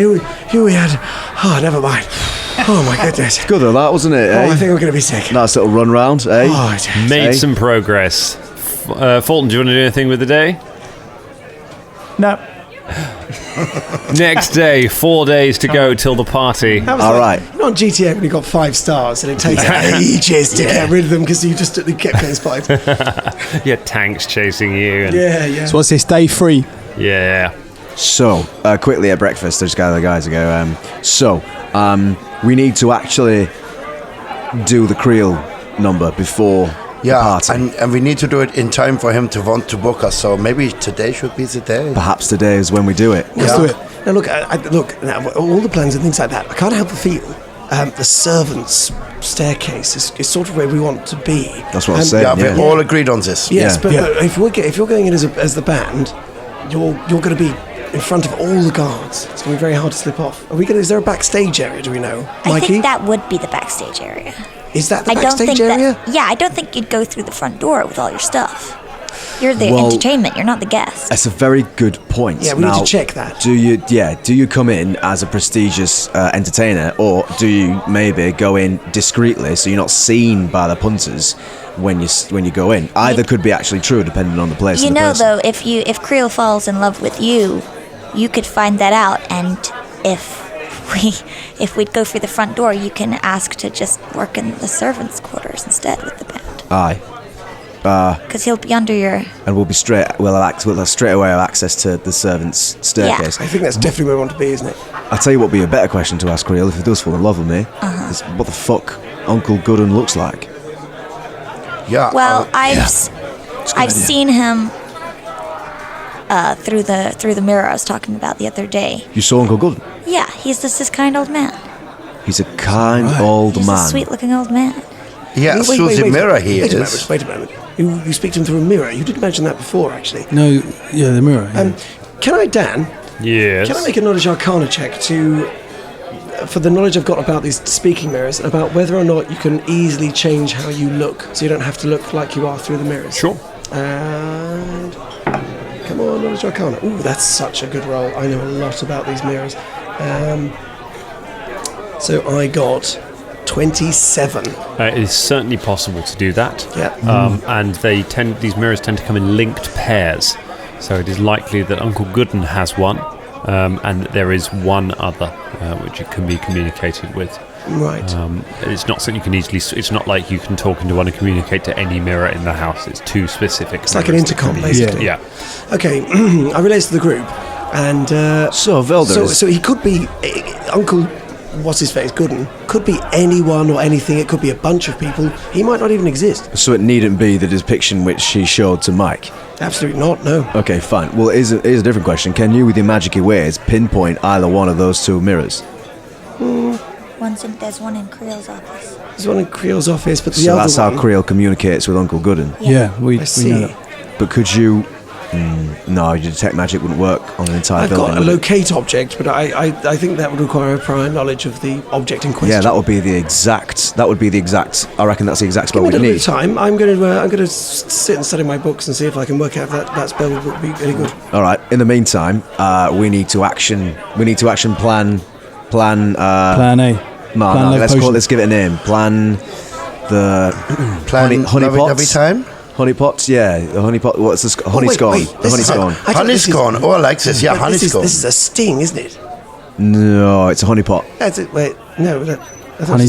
here we had... Oh, never mind. Oh, my goodness. Good though, that, wasn't it? I think I'm going to be sick. Nice little run round, eh? Oh, Made some progress. Folton, do you want to do anything with the day? No. Next day, 4 days to go till the party. All right. On GTA when you got 5 stars and it takes ages to get rid of them because you just kept getting spotted. Yeah, tanks chasing you. Yeah. So what's this, day 3? Yeah. So, quickly at breakfast, I just got the guys to go, we need to actually do the Kreel number before the party. And we need to do it in time for him to want to book us, so maybe today should be the day. Perhaps today is when we do it. Let's do it. Now look, now, all the plans and things like that, I can't help but feel the servants' staircase is sort of where we want to be. That's what I was saying. We're all agreed on this. Yes, but if you're going in as the band, you're going to be in front of all the guards. It's going to be very hard to slip off. Is there a backstage area, do we know? Mikey? I think that would be the backstage area. Is that the backstage area? I don't think you'd go through the front door with all your stuff. You're the entertainment, you're not the guest. That's a very good point. Yeah, we need to check that. Do you come in as a prestigious entertainer, or do you maybe go in discreetly so you're not seen by the punters when you go in? Either could be actually true depending on the place. You know, though, if Kreel falls in love with you, you could find that out, and if we'd go through the front door, you can ask to just work in the servants' quarters instead with the band. Aye. Because he'll be under your... And we'll straight away have access to the servants' staircase. Yeah. I think that's definitely where we want to be, isn't it? I'll tell you what would be a better question to ask Kreel if he does fall in love with me. Is what the fuck Uncle Goodun looks like. Yeah. Well, I've seen him through the mirror I was talking about the other day. You saw Uncle Goodun? Yeah, he's just this kind old man. He's a kind old He's man. a sweet-looking old man. Yeah, through the mirror he is. Wait a moment. You speak to him through a mirror. You did mention that before, actually. No, yeah, the mirror. Yeah. Can I, Dan? Yes. Can I make a knowledge arcana check for the knowledge I've got about these speaking mirrors, about whether or not you can easily change how you look, so you don't have to look like you are through the mirrors? Sure. And come on, knowledge arcana. Ooh, that's such a good roll. I know a lot about these mirrors. So I got 27. It is certainly possible to do that. Yeah. And these mirrors tend to come in linked pairs. So it is likely that Uncle Goodun has one, and there is one other which it can be communicated with. Right. It's not something you can easily. It's not like you can talk into one and communicate to any mirror in the house. It's too specific. It's like an intercom, basically. Yeah. Okay. I related to the group, and so Velder. So he could be Uncle. What's his face? Goodun could be anyone or anything. It could be a bunch of people. He might not even exist. So it needn't be the depiction which she showed to Mike. Absolutely not. No. Okay, fine. Well, here's a different question. Can you, with your magic ways, pinpoint either one of those two mirrors? There's one in Kreel's office. There's one in Kreel's office, but so that's how Kreel communicates with Uncle Goodun. Yeah, we I see. know that. But could you? No, your detect magic wouldn't work on an entire I've building. got a locate object, but I think that would require a prior knowledge of the object in question. Yeah, that would be the exact. I reckon that's the exact spell Give me we a little need. bit of time. I'm going to sit and study my books and see if I can work out if that spell would be really good. All right. In the meantime, we need to action. Plan A. No. Let's give it a name. Plan the honey pots. Every time. Honey pots, yeah. The honey pot. What's this? Honey scone. The honey scone. Honey scone. Oh, I like this. Yeah, honey scone. This is a sting, isn't it? No, it's a honey pot. That's it. Wait, no.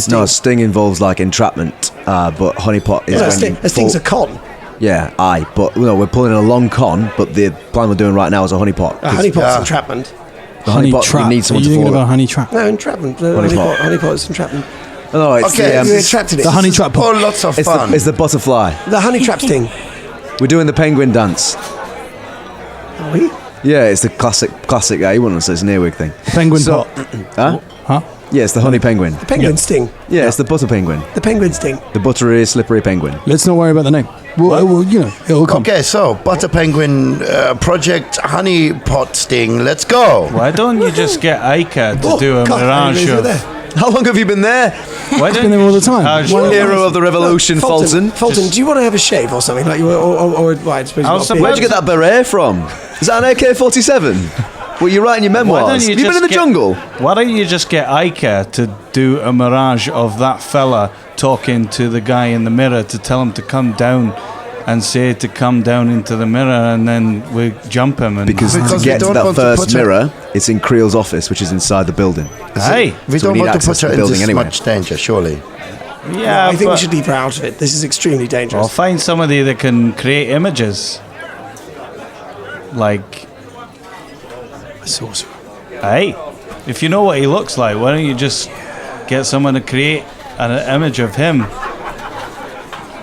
No, sting involves like entrapment, but honey pot is a sting's a con. Yeah, but we're pulling a long con, but the plan we're doing right now is a honeypot. A honeypot's entrapment. The honeypot, trap. you need someone Are you to thinking fall. about honey trap? No, entrapment. Honeypot is entrapment. No, it's You're trapped in it. The honey trap pot. Oh, lots of fun. it's the butterfly. The honey trap sting. We're doing the penguin dance. Are we? Yeah, it's the classic. You wouldn't say it's an earwig thing. Penguin pot. Huh? Yeah, it's the honey penguin. The penguin sting. Yeah, it's the butter penguin. The penguin sting. The buttery, slippery penguin. Let's not worry about the name. Well, it'll come. Okay, so Butter Penguin Project Honey Pot Sting. Let's go. Why don't you just get Aika to do a mirage of... How long have you been there? Why don't been there all the time. Hero of the revolution, Folton. Fulton, do you want to have a shave or something? Like I suppose Where'd you get that beret from? Is that an AK-47? Well, you're writing your memoirs. Have you been in the jungle? Why don't you just get Aika to do a mirage of that fella talking to the guy in the mirror to tell him to come down and say to come down into the mirror, and then we jump him. And Because to get to that first mirror, it's in Kreel's office, which is inside the building. Hey, We So don't we need want to access put to her the in building this anyway. much danger, surely. yeah, I think we but- should leave her out of it. This is extremely dangerous. Or find somebody that can create images. Like, A sorcerer. hey, if you know what he looks like, why don't you just get someone to create an image of him?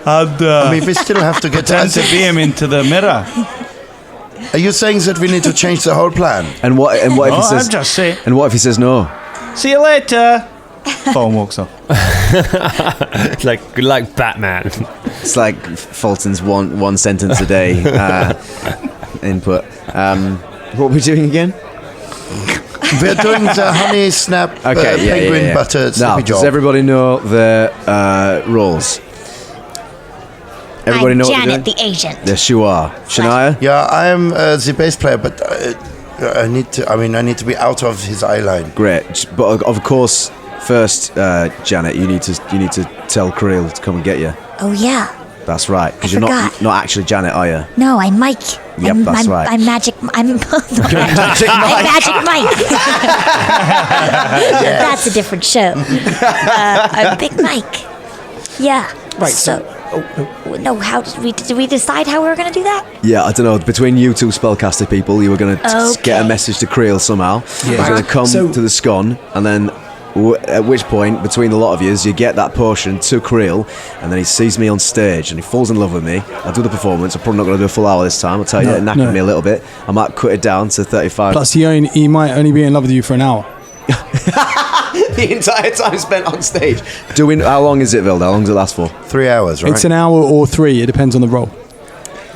And I mean, we still have to get pretend to be him into the mirror. Are you saying that we need to change the whole plan? And what if No, he says? I'm just saying. And what if he says no? See you later. Phone walks off. like Batman. It's like Fulton's one sentence a day input. What are we doing again? We're doing the honey snap penguin butter Now, slippy does job. everybody know their roles? Everybody I'm know what they're Janet, doing? the agent. Yes, you are. Shania? Yeah, I am the bass player, but I need to be out of his eye line. Great. But of course, first, Janet, you need to tell Kreel to come and get you. Oh yeah. That's right, because I you're forgot. not actually Janet, are you? No, I'm Mike. Yep, that's right. I'm Magic. I'm Magic Mike. That's a different show. I'm Big Mike. Yeah. Right. So. No. How did we decide how we were going to do that? Yeah, I don't know. Between you two spellcaster people, you were going to get a message to Kreel somehow. You're going to come to the scone, and then at which point, between the lot of you get that potion to Kreel, and then he sees me on stage, and he falls in love with me. I do the performance. I'm probably not going to do a full hour this time. I'll tell you, it knackered me a little bit. I might cut it down to 35. Plus, he might only be in love with you for an hour. The entire time spent on stage. How long is it, Velder? How long does it last for? 3 hours, right? It's an hour or 3. It depends on the role.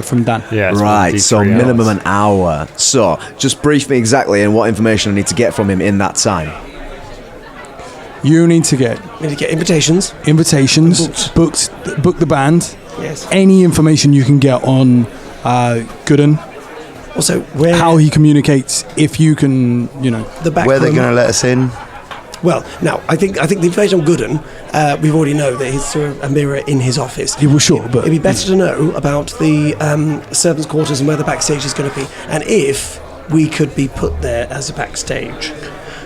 From Dan. Yeah. Right, so 3 minimum hours. an hour. So, just brief me exactly and what information I need to get from him in that time. You need to get invitations. book the band. Yes. Any information you can get on Goodun. Also, how he communicates. If you can, the back where they're room. going to let us in. Well, now I think the information on Goodun, we already know that he's through a mirror in his office. Yeah, well, sure, but it'd be better to know about the servants' quarters and where the backstage is going to be, and if we could be put there as a backstage.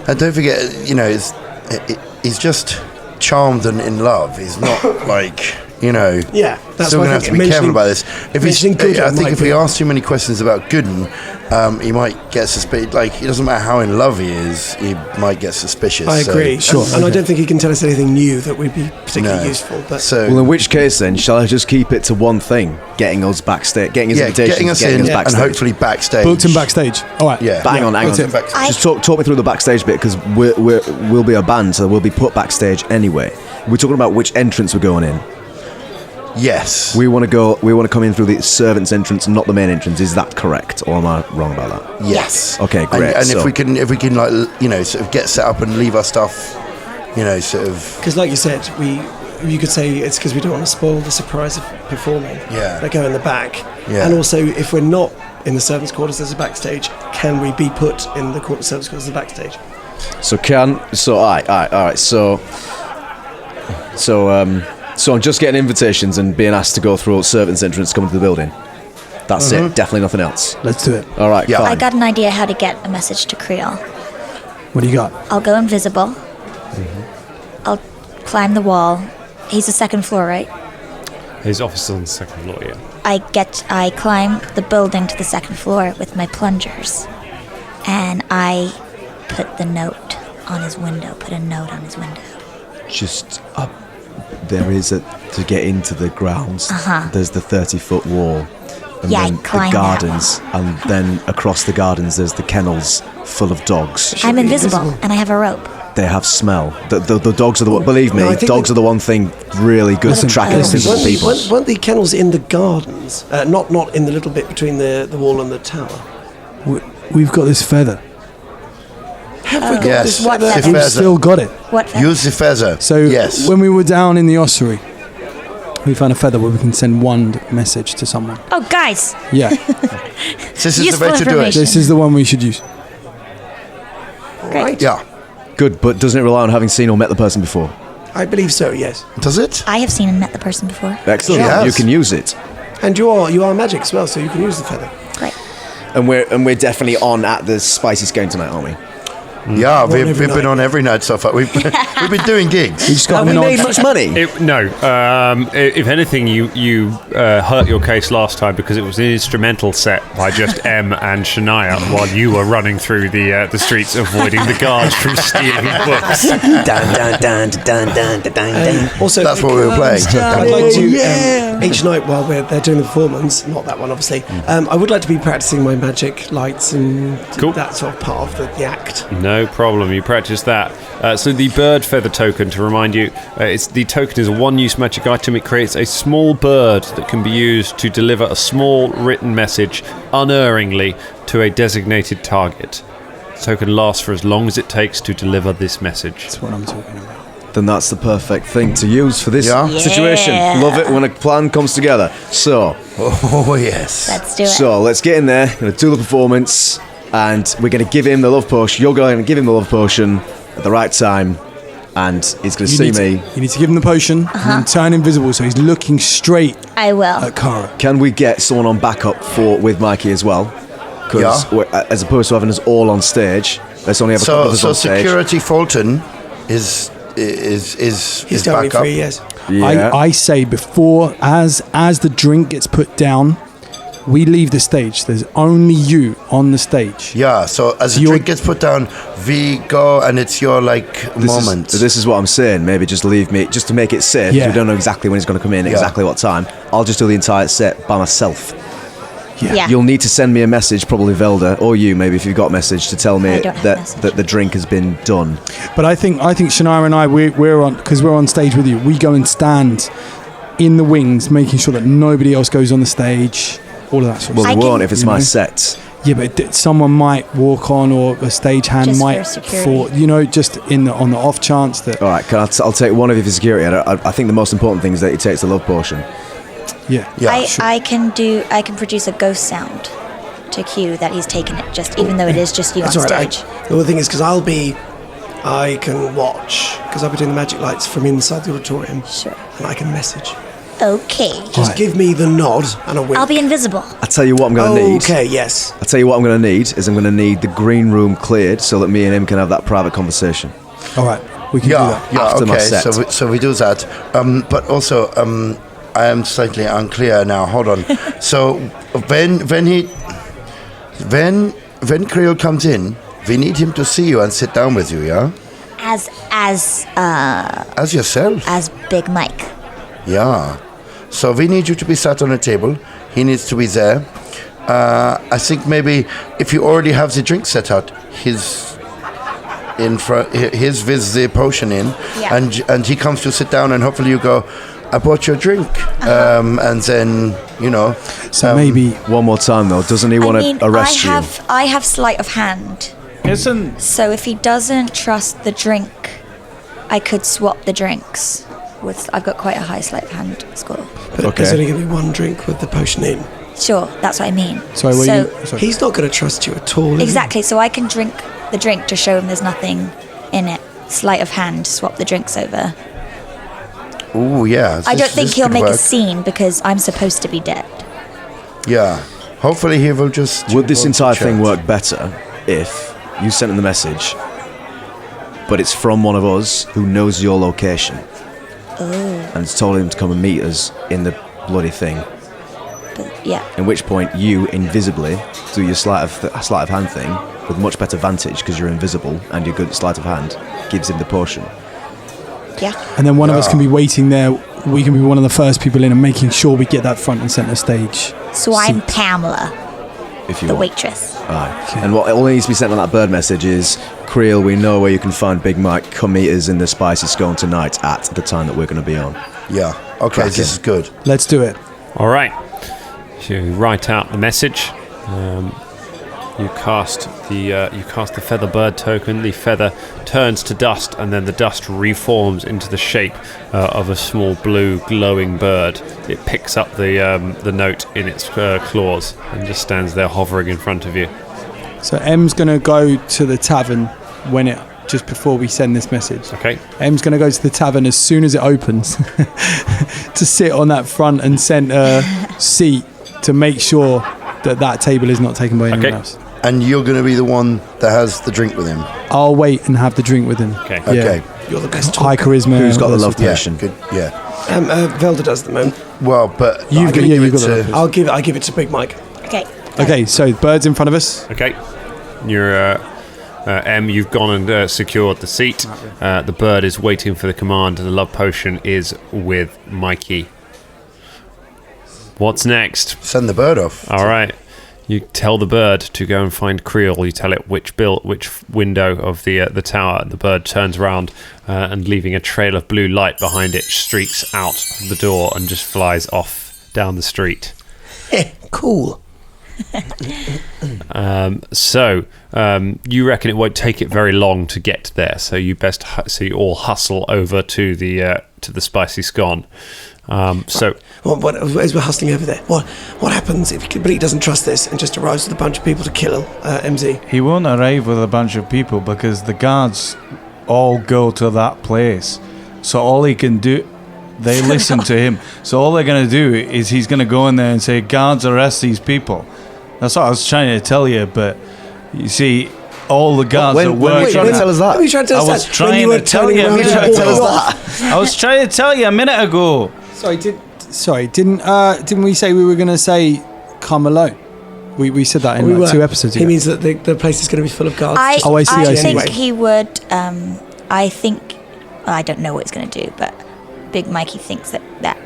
And don't forget, he's just charmed and in love. He's not like, Yeah, that's still why going I to have think to be careful about this. If mentioning Goodun I think might if be- we ask too many questions about Goodun, he might get suspicious. Like, it doesn't matter how in love he is, he might get suspicious. I agree. Sure. And I don't think he can tell us anything new that would be particularly No. useful. But Well, in which case then, shall I just keep it to one thing? Getting us backstage, getting his invitations, getting us in and backstage. hopefully backstage. booked him backstage. All right. Yeah. Hang on. Booked him backstage. Just talk me through the backstage bit, because we'll be a band, so we'll be put backstage anyway. We're talking about which entrance we're going in. Yes. We want to come in through the servants' entrance, not the main entrance. Is that correct, or am I wrong about that? Yes. Okay, great. And So- if we can like, sort of get set up and leave our stuff, sort of. because, like you said, you could say it's because we don't want to spoil the surprise of performing. Yeah. They go in the back. Yeah. And also, if we're not in the servants' quarters as a backstage, can we be put in the servants' quarters as a backstage? So I'm just getting invitations and being asked to go through servants' entrance, coming to the building. That's it. Definitely nothing else. Let's do it. All right. Yeah. Fine. I got an idea how to get a message to Kreel. What do you got? I'll go invisible. I'll climb the wall. He's the second floor, right? His office is on the second floor, yeah. I climb the building to the second floor with my plungers, and I put a note on his window. Just up. There is to get into the grounds. There's the 30-foot wall. And then I climb the gardens, and then across the gardens there's the kennels full of dogs. I'm invisible, and I have a rope. They have smell. The dogs are the one. Believe me, dogs are the one thing really good at tracking invisible people. Weren't the kennels in the gardens? Not in the little bit between the wall and the tower. We've got this feather. Have we got Yes. this What feather? feather? We've still got it. What feather? Use the feather. So yes. when we were down in the ossuary, we found a feather where we can send one message to someone. Oh, guys! Yeah, This is the Useful way to do it. information. this is the one we should use. Right. Yeah. Good, but doesn't it rely on having seen or met the person before? I believe so. Yes. Does it? I have seen and met the person before. Excellent. Yes. You can use it. And you are magic as well, so you can use the feather. Great. And we're definitely on at the spicy scone tonight, aren't we? Yeah, we've every been night. on every night so far. We've been doing gigs. We just got Have we an made much money? If anything, you hurt your case last time because it was an instrumental set by just M and Shania while you were running through the streets avoiding the guards from stealing books. Also, That's what we were playing. I'd like to each night while they're doing the performance, not that one obviously. I would like to be practicing my magic lights and Cool. that sort of part of the act. No problem, you practice that. So the bird feather token, to remind you, the token is a one-use magic item. It creates a small bird that can be used to deliver a small written message unerringly to a designated target. The token lasts for as long as it takes to deliver this message. That's what I'm talking about. Then that's the perfect thing to use for this Yeah. situation. Yeah. Love it when a plan comes together. So, Oh, yes. Let's do it. so let's get in there. Going to do the performance, and we're going to give him the love potion. You're going to give him the love potion at the right time, and he's going to see me. You need to give him the potion and then turn invisible so he's looking straight I will. at Kara. Can we get someone on backup with Mikey as well? Because as opposed to having us all on stage, let's only have a couple of us on stage. security Folton is He's totally back up. free, yes. Yeah. I say before, as the drink gets put down, we leave the stage. There's only you on the stage. Yeah, so as the You're- drink gets put down, we go and it's your moment. This is what I'm saying. Maybe just leave me, just to make it safe. Yeah. We don't know exactly when he's going to come in, exactly what time. I'll just do the entire set by myself. Yeah. You'll need to send me a message, probably Velder, or you maybe if you've got a message, to tell I me don't have a that message. the drink has been done. But I think Shania and I, we're on, because we're on stage with you. We go and stand in the wings, making sure that nobody else goes on the stage. All of that sort of Well, stuff. they won't if it's You my know? set. Yeah, but someone might walk on, or a stagehand Just might for security. just on the off chance that. All right, I'll take one of you for security. I think the most important thing is that he takes the love potion. Yeah. Yeah, I can produce a ghost sound to cue that he's taken it, just even though it is just you That's on all right. stage. The other thing is because I can watch, because I'll be doing the magic lights from inside the auditorium, Sure. and I can message. Okay. Just give me the nod and a wink. I'll be invisible. I tell you what I'm going to need. Okay, yes. I tell you what I'm going to need is I'm going to need the green room cleared so that me and him can have that private conversation. All right, we can do that. After my okay. set. So we do that. But also, I am slightly unclear now. Hold on. So when Kreel comes in, we need him to see you and sit down with you. Yeah. As yourself. As Big Mike. Yeah. So we need you to be sat on a table. He needs to be there. I think maybe if you already have the drink set out, his with the potion in, Yeah. and he comes to sit down, and hopefully you go, I bought your drink, and then So maybe One more time though, doesn't he want to arrest you? I have sleight of hand. Isn't So if he doesn't trust the drink, I could swap the drinks. I've got quite a high sleight of hand score. But Okay. there's only going to be one drink with the potion in. Sure, that's what I mean. sorry, were so you? Sorry. He's not going to trust you at all. is he? exactly. So I can drink the drink to show him there's nothing in it. Sleight of hand, swap the drinks over. oh yeah. I don't think this he'll could make a work. scene because I'm supposed to be dead. Yeah. Hopefully he will just. Would this entire chat. thing work better if you sent him the message, but it's from one of us who knows your location? Oh. And it's told him to come and meet us in the bloody thing. But yeah. In which point you invisibly do your sleight of hand thing with much better vantage because you're invisible and you're good at sleight of hand. Gives him the potion. Yeah. And then one of us can be waiting there. We can be one of the first people in and making sure we get that front and centre stage. So I'm Pamela, If you the want. waitress. Aye. Okay. And what all needs to be sent on that bird message is, Kreel, we know where you can find Big Mike. Come meet us in the Spicy Scone tonight at the time that we're going to be on. Yeah. Okay, this is good. Let's do it. All right. So you write out the message. You cast the feather bird token. The feather turns to dust, and then the dust reforms into the shape of a small blue glowing bird. It picks up the note in its claws and just stands there hovering in front of you. So M's going to go to the tavern just before we send this message. Okay. M's going to go to the tavern as soon as it opens to sit on that front and centre seat to make sure that table is not taken by anyone else. And you're going to be the one that has the drink with him. I'll wait and have the drink with him. Okay. Okay. You're the best High talker. charisma. Who's got the love potion? Good. Yeah. Velder does at the moment. Well, but You've got the I give it to Big Mike. Okay. Okay, so birds in front of us. Okay. You're M. You've gone and secured the seat. The bird is waiting for the command. The love potion is with Mikey. What's next? Send the bird off. All right. You tell the bird to go and find Kreel. You tell it which window of the tower. The bird turns around and, leaving a trail of blue light behind it, streaks out the door and just flies off down the street. Cool. So you reckon it won't take it very long to get there. So you all hustle over to the spicy scone. So as we're hustling over there, what happens if Bleak doesn't trust this and just arrives with a bunch of people to kill MZ? He won't arrive with a bunch of people because the guards all go to that place. So all he can do, they listen to him. So all they're going to do is he's going to go in there and say, guards, arrest these people. That's what I was trying to tell you, but you see, all the guards at work. Wait, tell us that. What are you trying to tell us? I was trying to tell you. I was trying to tell you a minute ago. Didn't we say we were going to say come alone? We said that in 2 episodes ago. He means that the place is going to be full of guards. I see. think he would. I don't know what he's going to do, but Big Mikey thinks that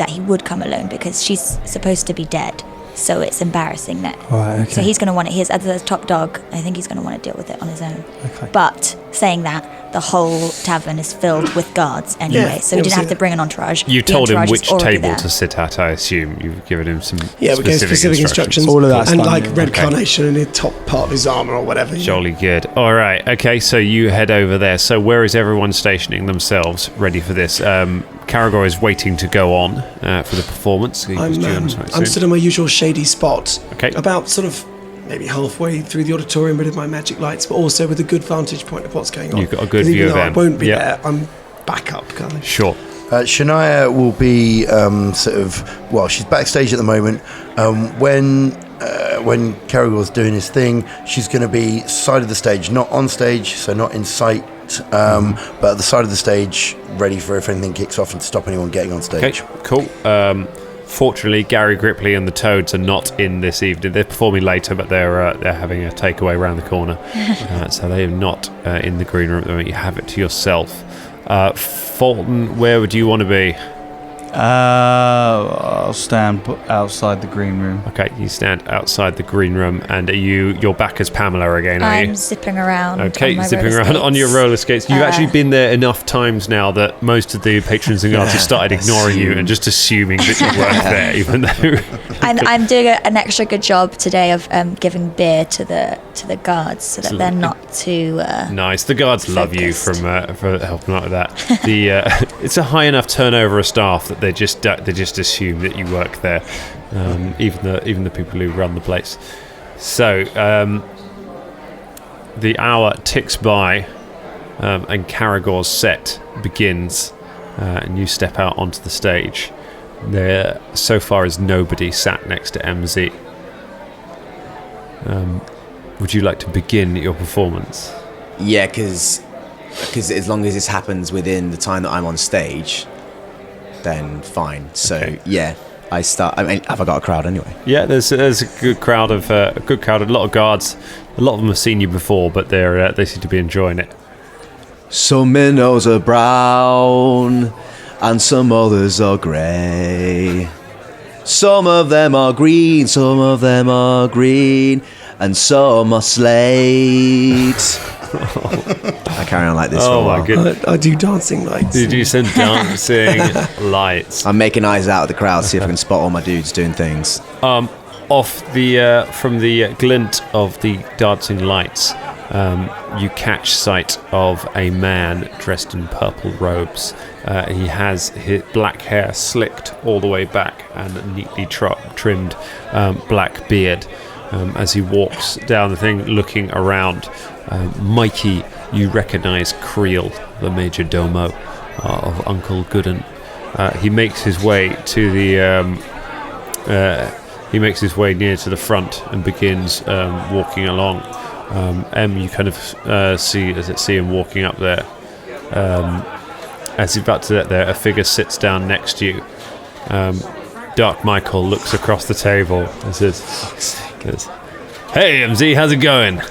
he would come alone because she's supposed to be dead. So it's embarrassing that. Right, okay. So he's going to want it. As the top dog, I think he's going to want to deal with it on his own. Okay. But saying that, the whole tavern is filled with guards anyway, so he didn't have to bring an entourage. You told him which table there. to sit at, I assume. You've given him some we gave specific instructions. All of that and stuff, red carnation in the top part of his armour or whatever. Jolly good. All right. Okay, so you head over there. So where is everyone stationing themselves ready for this? Karagor is waiting to go on for the performance. I'm stood in my usual shady spot. Okay. About sort of maybe halfway through the auditorium with my magic lights, but also with a good vantage point of what's going on. You've got a good view of them. I won't be there. I'm back up, kind of. Sure. Shania will be she's backstage at the moment. When Karagor's doing his thing, she's going to be side of the stage, not on stage, so not in sight, but at the side of the stage, ready for if anything kicks off and to stop anyone getting on stage. Okay, cool. Fortunately, Gary Gripley and the Toads are not in this evening. They're performing later, but they're having a takeaway around the corner, so they are not in the green room at the moment. You have it to yourself. Folton, where would you want to be? I'll stand outside the green room. Okay, you stand outside the green room, and you're back as Pamela again, are you? I'm zipping around. Okay, on my zipping roller around skates. on your roller skates. You've actually been there enough times now that most of the patrons and guards have started ignoring you and just assuming that you weren't there, even though. I'm doing an extra good job today of giving beer to the guards so that they're not too. Nice. The guards love you for helping out with that. It's a high enough turnover of staff that they just assume that you work there, even the people who run the place. So the hour ticks by, and Karagor's set begins, and you step out onto the stage. There so far is nobody sat next to MZ. Would you like to begin your performance? Yeah, because as long as this happens within the time that I'm on stage, then fine. So, Okay. yeah. I mean, have I got a crowd anyway? Yeah, there's a good crowd, a lot of guards. A lot of them have seen you before, but they seem to be enjoying it. Some minnows are brown, and some others are grey. Some of them are green, some of them are green, and some are slate. I carry on like this for a while. My goodness. I do dancing lights. You do some dancing lights. I'm making eyes out at the crowd, see if I can spot all my dudes doing things. From the glint of the dancing lights, you catch sight of a man dressed in purple robes. He has his black hair slicked all the way back and a neatly trimmed black beard. As he walks down the thing, looking around, Mikey, you recognise Kreel, the major domo of Uncle Goodun. He makes his way to the. He makes his way near to the front and begins walking along. You kind of see him walking up there. As he's about to get there, a figure sits down next to you. Dark Michael looks across the table and says, "Hey, MZ, how's it going?"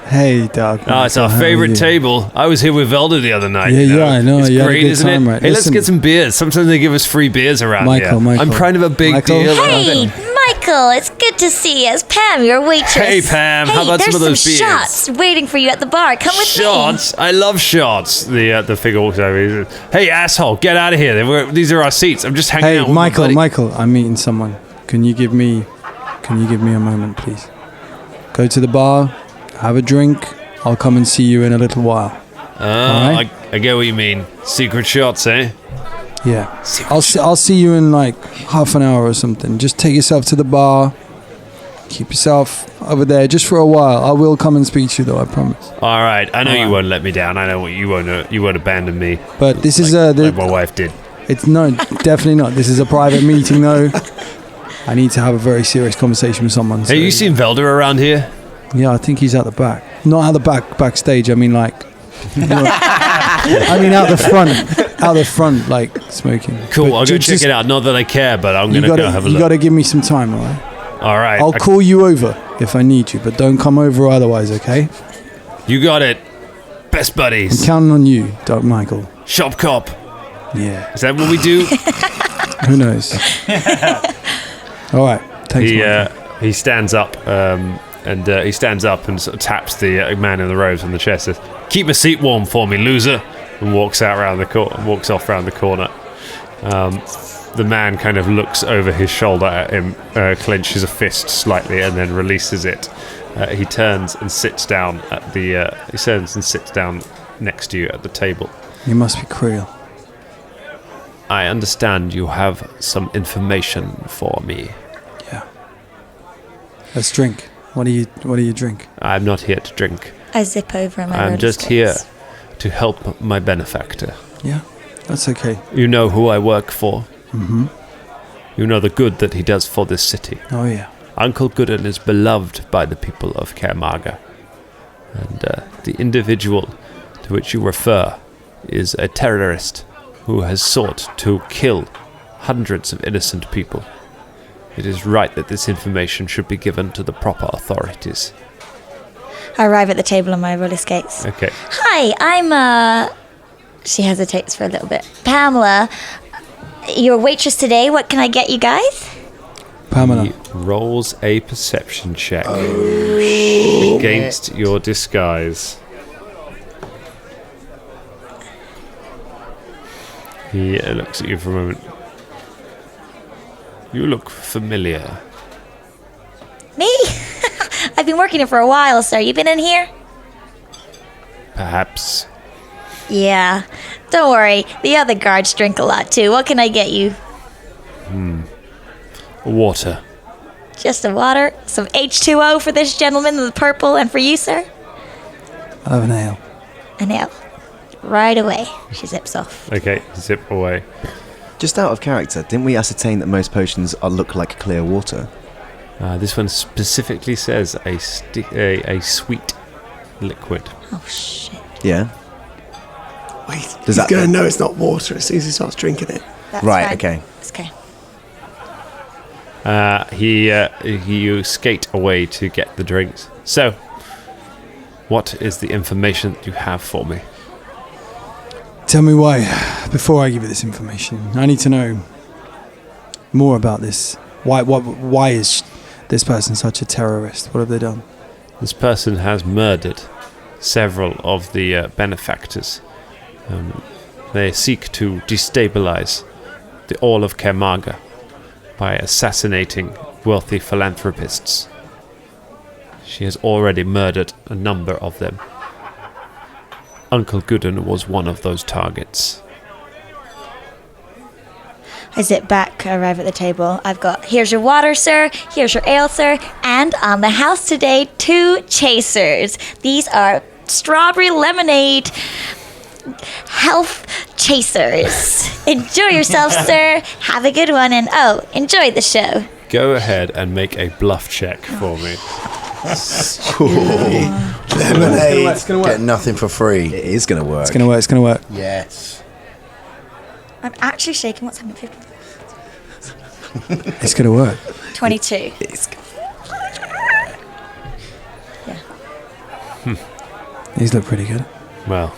Hey, Doug. It's our favourite table. I was here with Velder the other night. Yeah, I know. It's You had a great, good isn't time, it? right? Hey, let's Listen. get some beers. Sometimes they give us free beers around here. Michael. I'm kind of a big deal. Hey, Michael, it's good to see you. It's Pam, your waitress. Hey, Pam, how about some of those beers? There's some shots waiting for you at the bar. Come with me. Shots? I love shots. The figure walks over. He says, "Hey, asshole, get out of here. These are our seats. I'm just hanging out with my buddy." Michael, I'm meeting someone. Can you give me a moment, please? Go to the bar, have a drink. I'll come and see you in a little while. Right? I get what you mean. Secret shots, eh? Yeah. I'll see you in like half an hour or something. Just take yourself to the bar. Keep yourself over there just for a while. I will come and speak to you though, I promise. All right. I know you won't let me down. I know you won't abandon me. But this is like my wife did. It's no, definitely not. This is a private meeting though. I need to have a very serious conversation with someone. Hey, you seen Velder around here? Yeah, I think he's at the back. Not at the backstage. I mean, like, out the front, like smoking. Cool. But I'll go check it out. Not that I care, but I'm gonna go have a look. You gotta give me some time, all right? All right. I'll call you over if I need you, but don't come over otherwise, okay? You got it. Best buddies. I'm counting on you, Doug Michael. Shop cop. Yeah. Is that what we do? Who knows? All right. Thanks. He stands up. He stands up and sort of taps the man in the robes on the chest. Says, "Keep a seat warm for me, loser," and walks off round the corner. The man kind of looks over his shoulder at him, clenches a fist slightly, and then releases it. He turns and sits down next to you at the table. You must be Kreel. I understand you have some information for me. Yeah. Let's drink. What do you drink? I'm not here to drink. I zip over my I'm just here to help my benefactor. Yeah, that's okay. You know who I work for. Mm-hmm. You know the good that he does for this city. Oh, yeah. Uncle Goodun is beloved by the people of Karagor. And the individual to which you refer is a terrorist who has sought to kill hundreds of innocent people. It is right that this information should be given to the proper authorities. I arrive at the table on my roller skates. Okay. Hi, I'm, She hesitates for a little bit. Pamela. Your waitress today. What can I get you guys? Pamela. He rolls a perception check against your disguise. He looks at you for a moment. You look familiar. Me? I've been working here for a while, sir. You been in here? Perhaps. Yeah. Don't worry. The other guards drink a lot, too. What can I get you? Water. Just a water? Some H2O for this gentleman in the purple, and for you, sir? I have an ale. An ale. Right away. She zips off. Okay, zip away. Just out of character, didn't we ascertain that most potions look like clear water? This one specifically says a sweet liquid. Oh, shit. Yeah. Wait, Does he's that- going to know it's not water as soon as he starts drinking it. That's Right, fine. okay. It's okay. You skate away to get the drinks. So, what is the information that you have for me? Tell me why. Before I give you this information, I need to know more about this. Why is this person such a terrorist? What have they done? This person has murdered several of the benefactors. They seek to destabilize all of Kermaga by assassinating wealthy philanthropists. She has already murdered a number of them. Uncle Goodun was one of those targets. I sit back, arrive at the table. I've got, here's your water, sir. Here's your ale, sir. And on the house today, 2 chasers. These are strawberry lemonade health chasers. Enjoy yourself, sir. Have a good one. And enjoy the show. Go ahead and make a bluff check for me. Lemonade. It's gonna work. Get nothing for free. It is going to work. It's gonna work. Yes. I'm actually shaking. What's happening? It's gonna work. 22. These look pretty good. Well,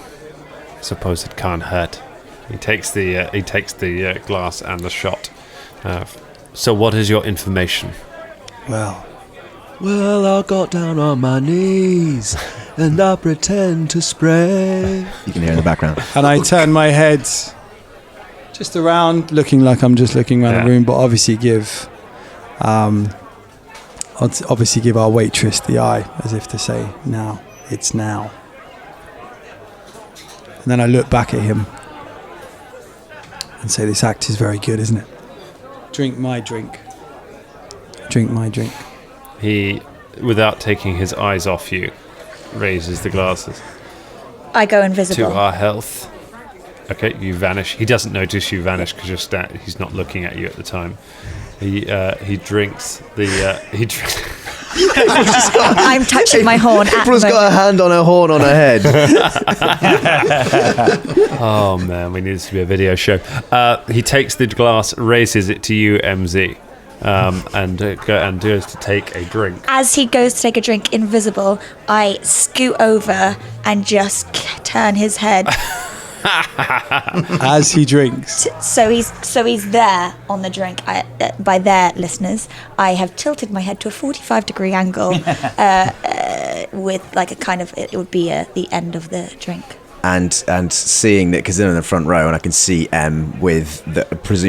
I suppose it can't hurt. He takes the glass and the shot. So what is your information? Well, Well, I got down on my knees and I pretend to spray. You can hear in the background. and I turn my head just around, looking like I'm just looking around the room, but obviously give our waitress the eye, as if to say, now, it's now. And then I look back at him and say, this act is very good, isn't it? Drink my drink. Drink my drink. He, without taking his eyes off you, raises the glasses. I go invisible. To our health. Okay, you vanish. He doesn't notice you vanish because he's not looking at you at the time. He drinks the... I'm touching my horn. April's got a hand on her horn on her head. Oh man, we need this to be a video show. He takes the glass, raises it to you, MZ, and goes to take a drink. As he goes to take a drink, invisible, I scoot over and just turn his head. As he drinks. So he's there on the drink. By there, listeners, I have tilted my head to a 45-degree angle with like a kind of, it would be the end of the drink. And seeing that, because they're in the front row, and I can see M with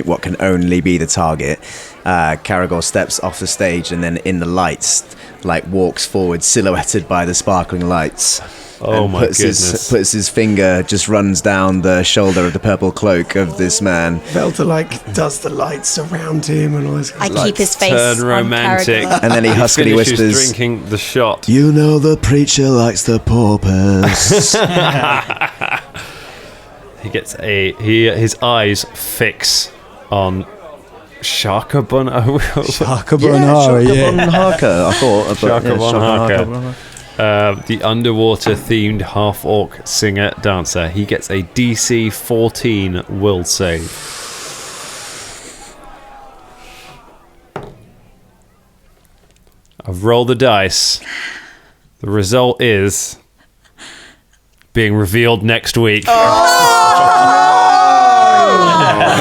what can only be the target. Karagor steps off the stage and then in the lights, like walks forward, silhouetted by the sparkling lights. Oh my goodness! Puts his finger, just runs down the shoulder of the purple cloak of this man. Velder does the lights around him and all this. I keep his face turn on romantic, Karagor. And then he huskily whispers, drinking the shot. "You know the preacher likes the paupers." He gets his eyes fix on Shaka Bon Shaka Bon Haka. I thought Shaka Bon Haka. The underwater-themed half-orc singer-dancer. He gets a DC 14 will save. I've rolled the dice. The result is being revealed next week. Oh!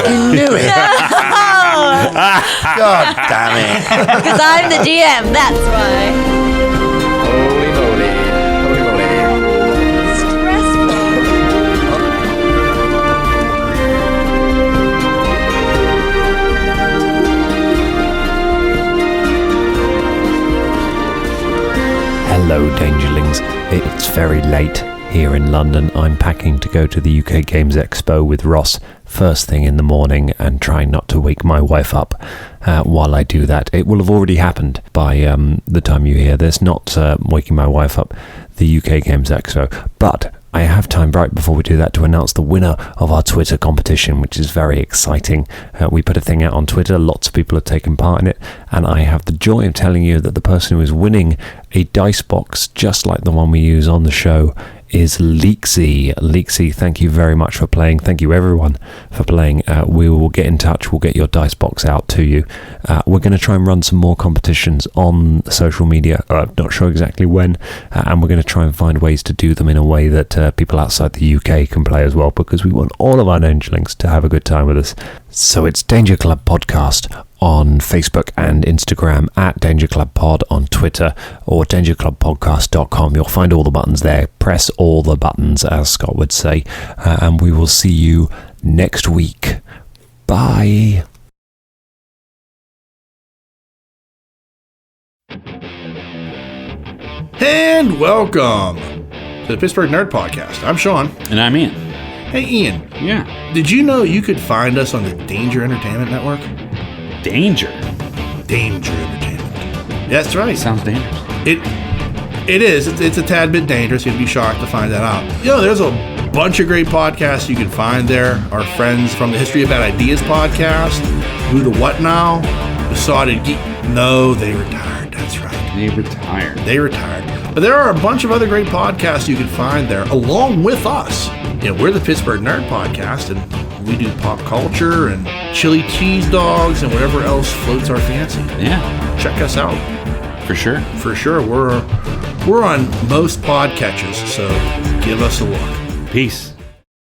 You knew it. God damn it. Because I'm the GM, that's why. Holy moly. Holy moly. Hello, Dangerlings. It's very late here in London. I'm packing to go to the UK Games Expo with Ross first thing in the morning and trying not to wake my wife up while I do that. It will have already happened by the time you hear this, not waking my wife up, the UK Games Expo. But I have time right before we do that to announce the winner of our Twitter competition, which is very exciting. We put a thing out on Twitter, lots of people have taken part in it, and I have the joy of telling you that the person who is winning a dice box just like the one we use on the show is Leeksy. Leeksy, thank you very much for playing. Thank you everyone for playing. We will get in touch. We'll get your dice box out to you. We're going to try and run some more competitions on social media. I'm not sure exactly when, and we're going to try and find ways to do them in a way that people outside the UK can play as well, because we want all of our Dangerlings to have a good time with us. So it's Danger Club Podcast on Facebook and Instagram, at Danger Club Pod on Twitter, or dangerclubpodcast.com. You'll find all the buttons there. Press all the buttons, as Scott would say, and we will see you next week. Bye. And welcome to the Pittsburgh Nerd Podcast. I'm Sean. And I'm Ian. Hey, Ian. Yeah. Did you know you could find us on the Danger Entertainment Network? Danger Entertainment. That's right. Sounds dangerous. It is. It's a tad bit dangerous. You'd be shocked to find that out. You know, there's a bunch of great podcasts you can find there. Our friends from the History of Bad Ideas podcast, Who the What Now, Besotted Geek. No, they retired. That's right. They retired. But there are a bunch of other great podcasts you can find there, along with us. You know, we're the Pittsburgh Nerd Podcast, and we do pop culture and chili cheese dogs and whatever else floats our fancy. Yeah. Check us out. For sure. We're on most podcatchers, so give us a look. Peace.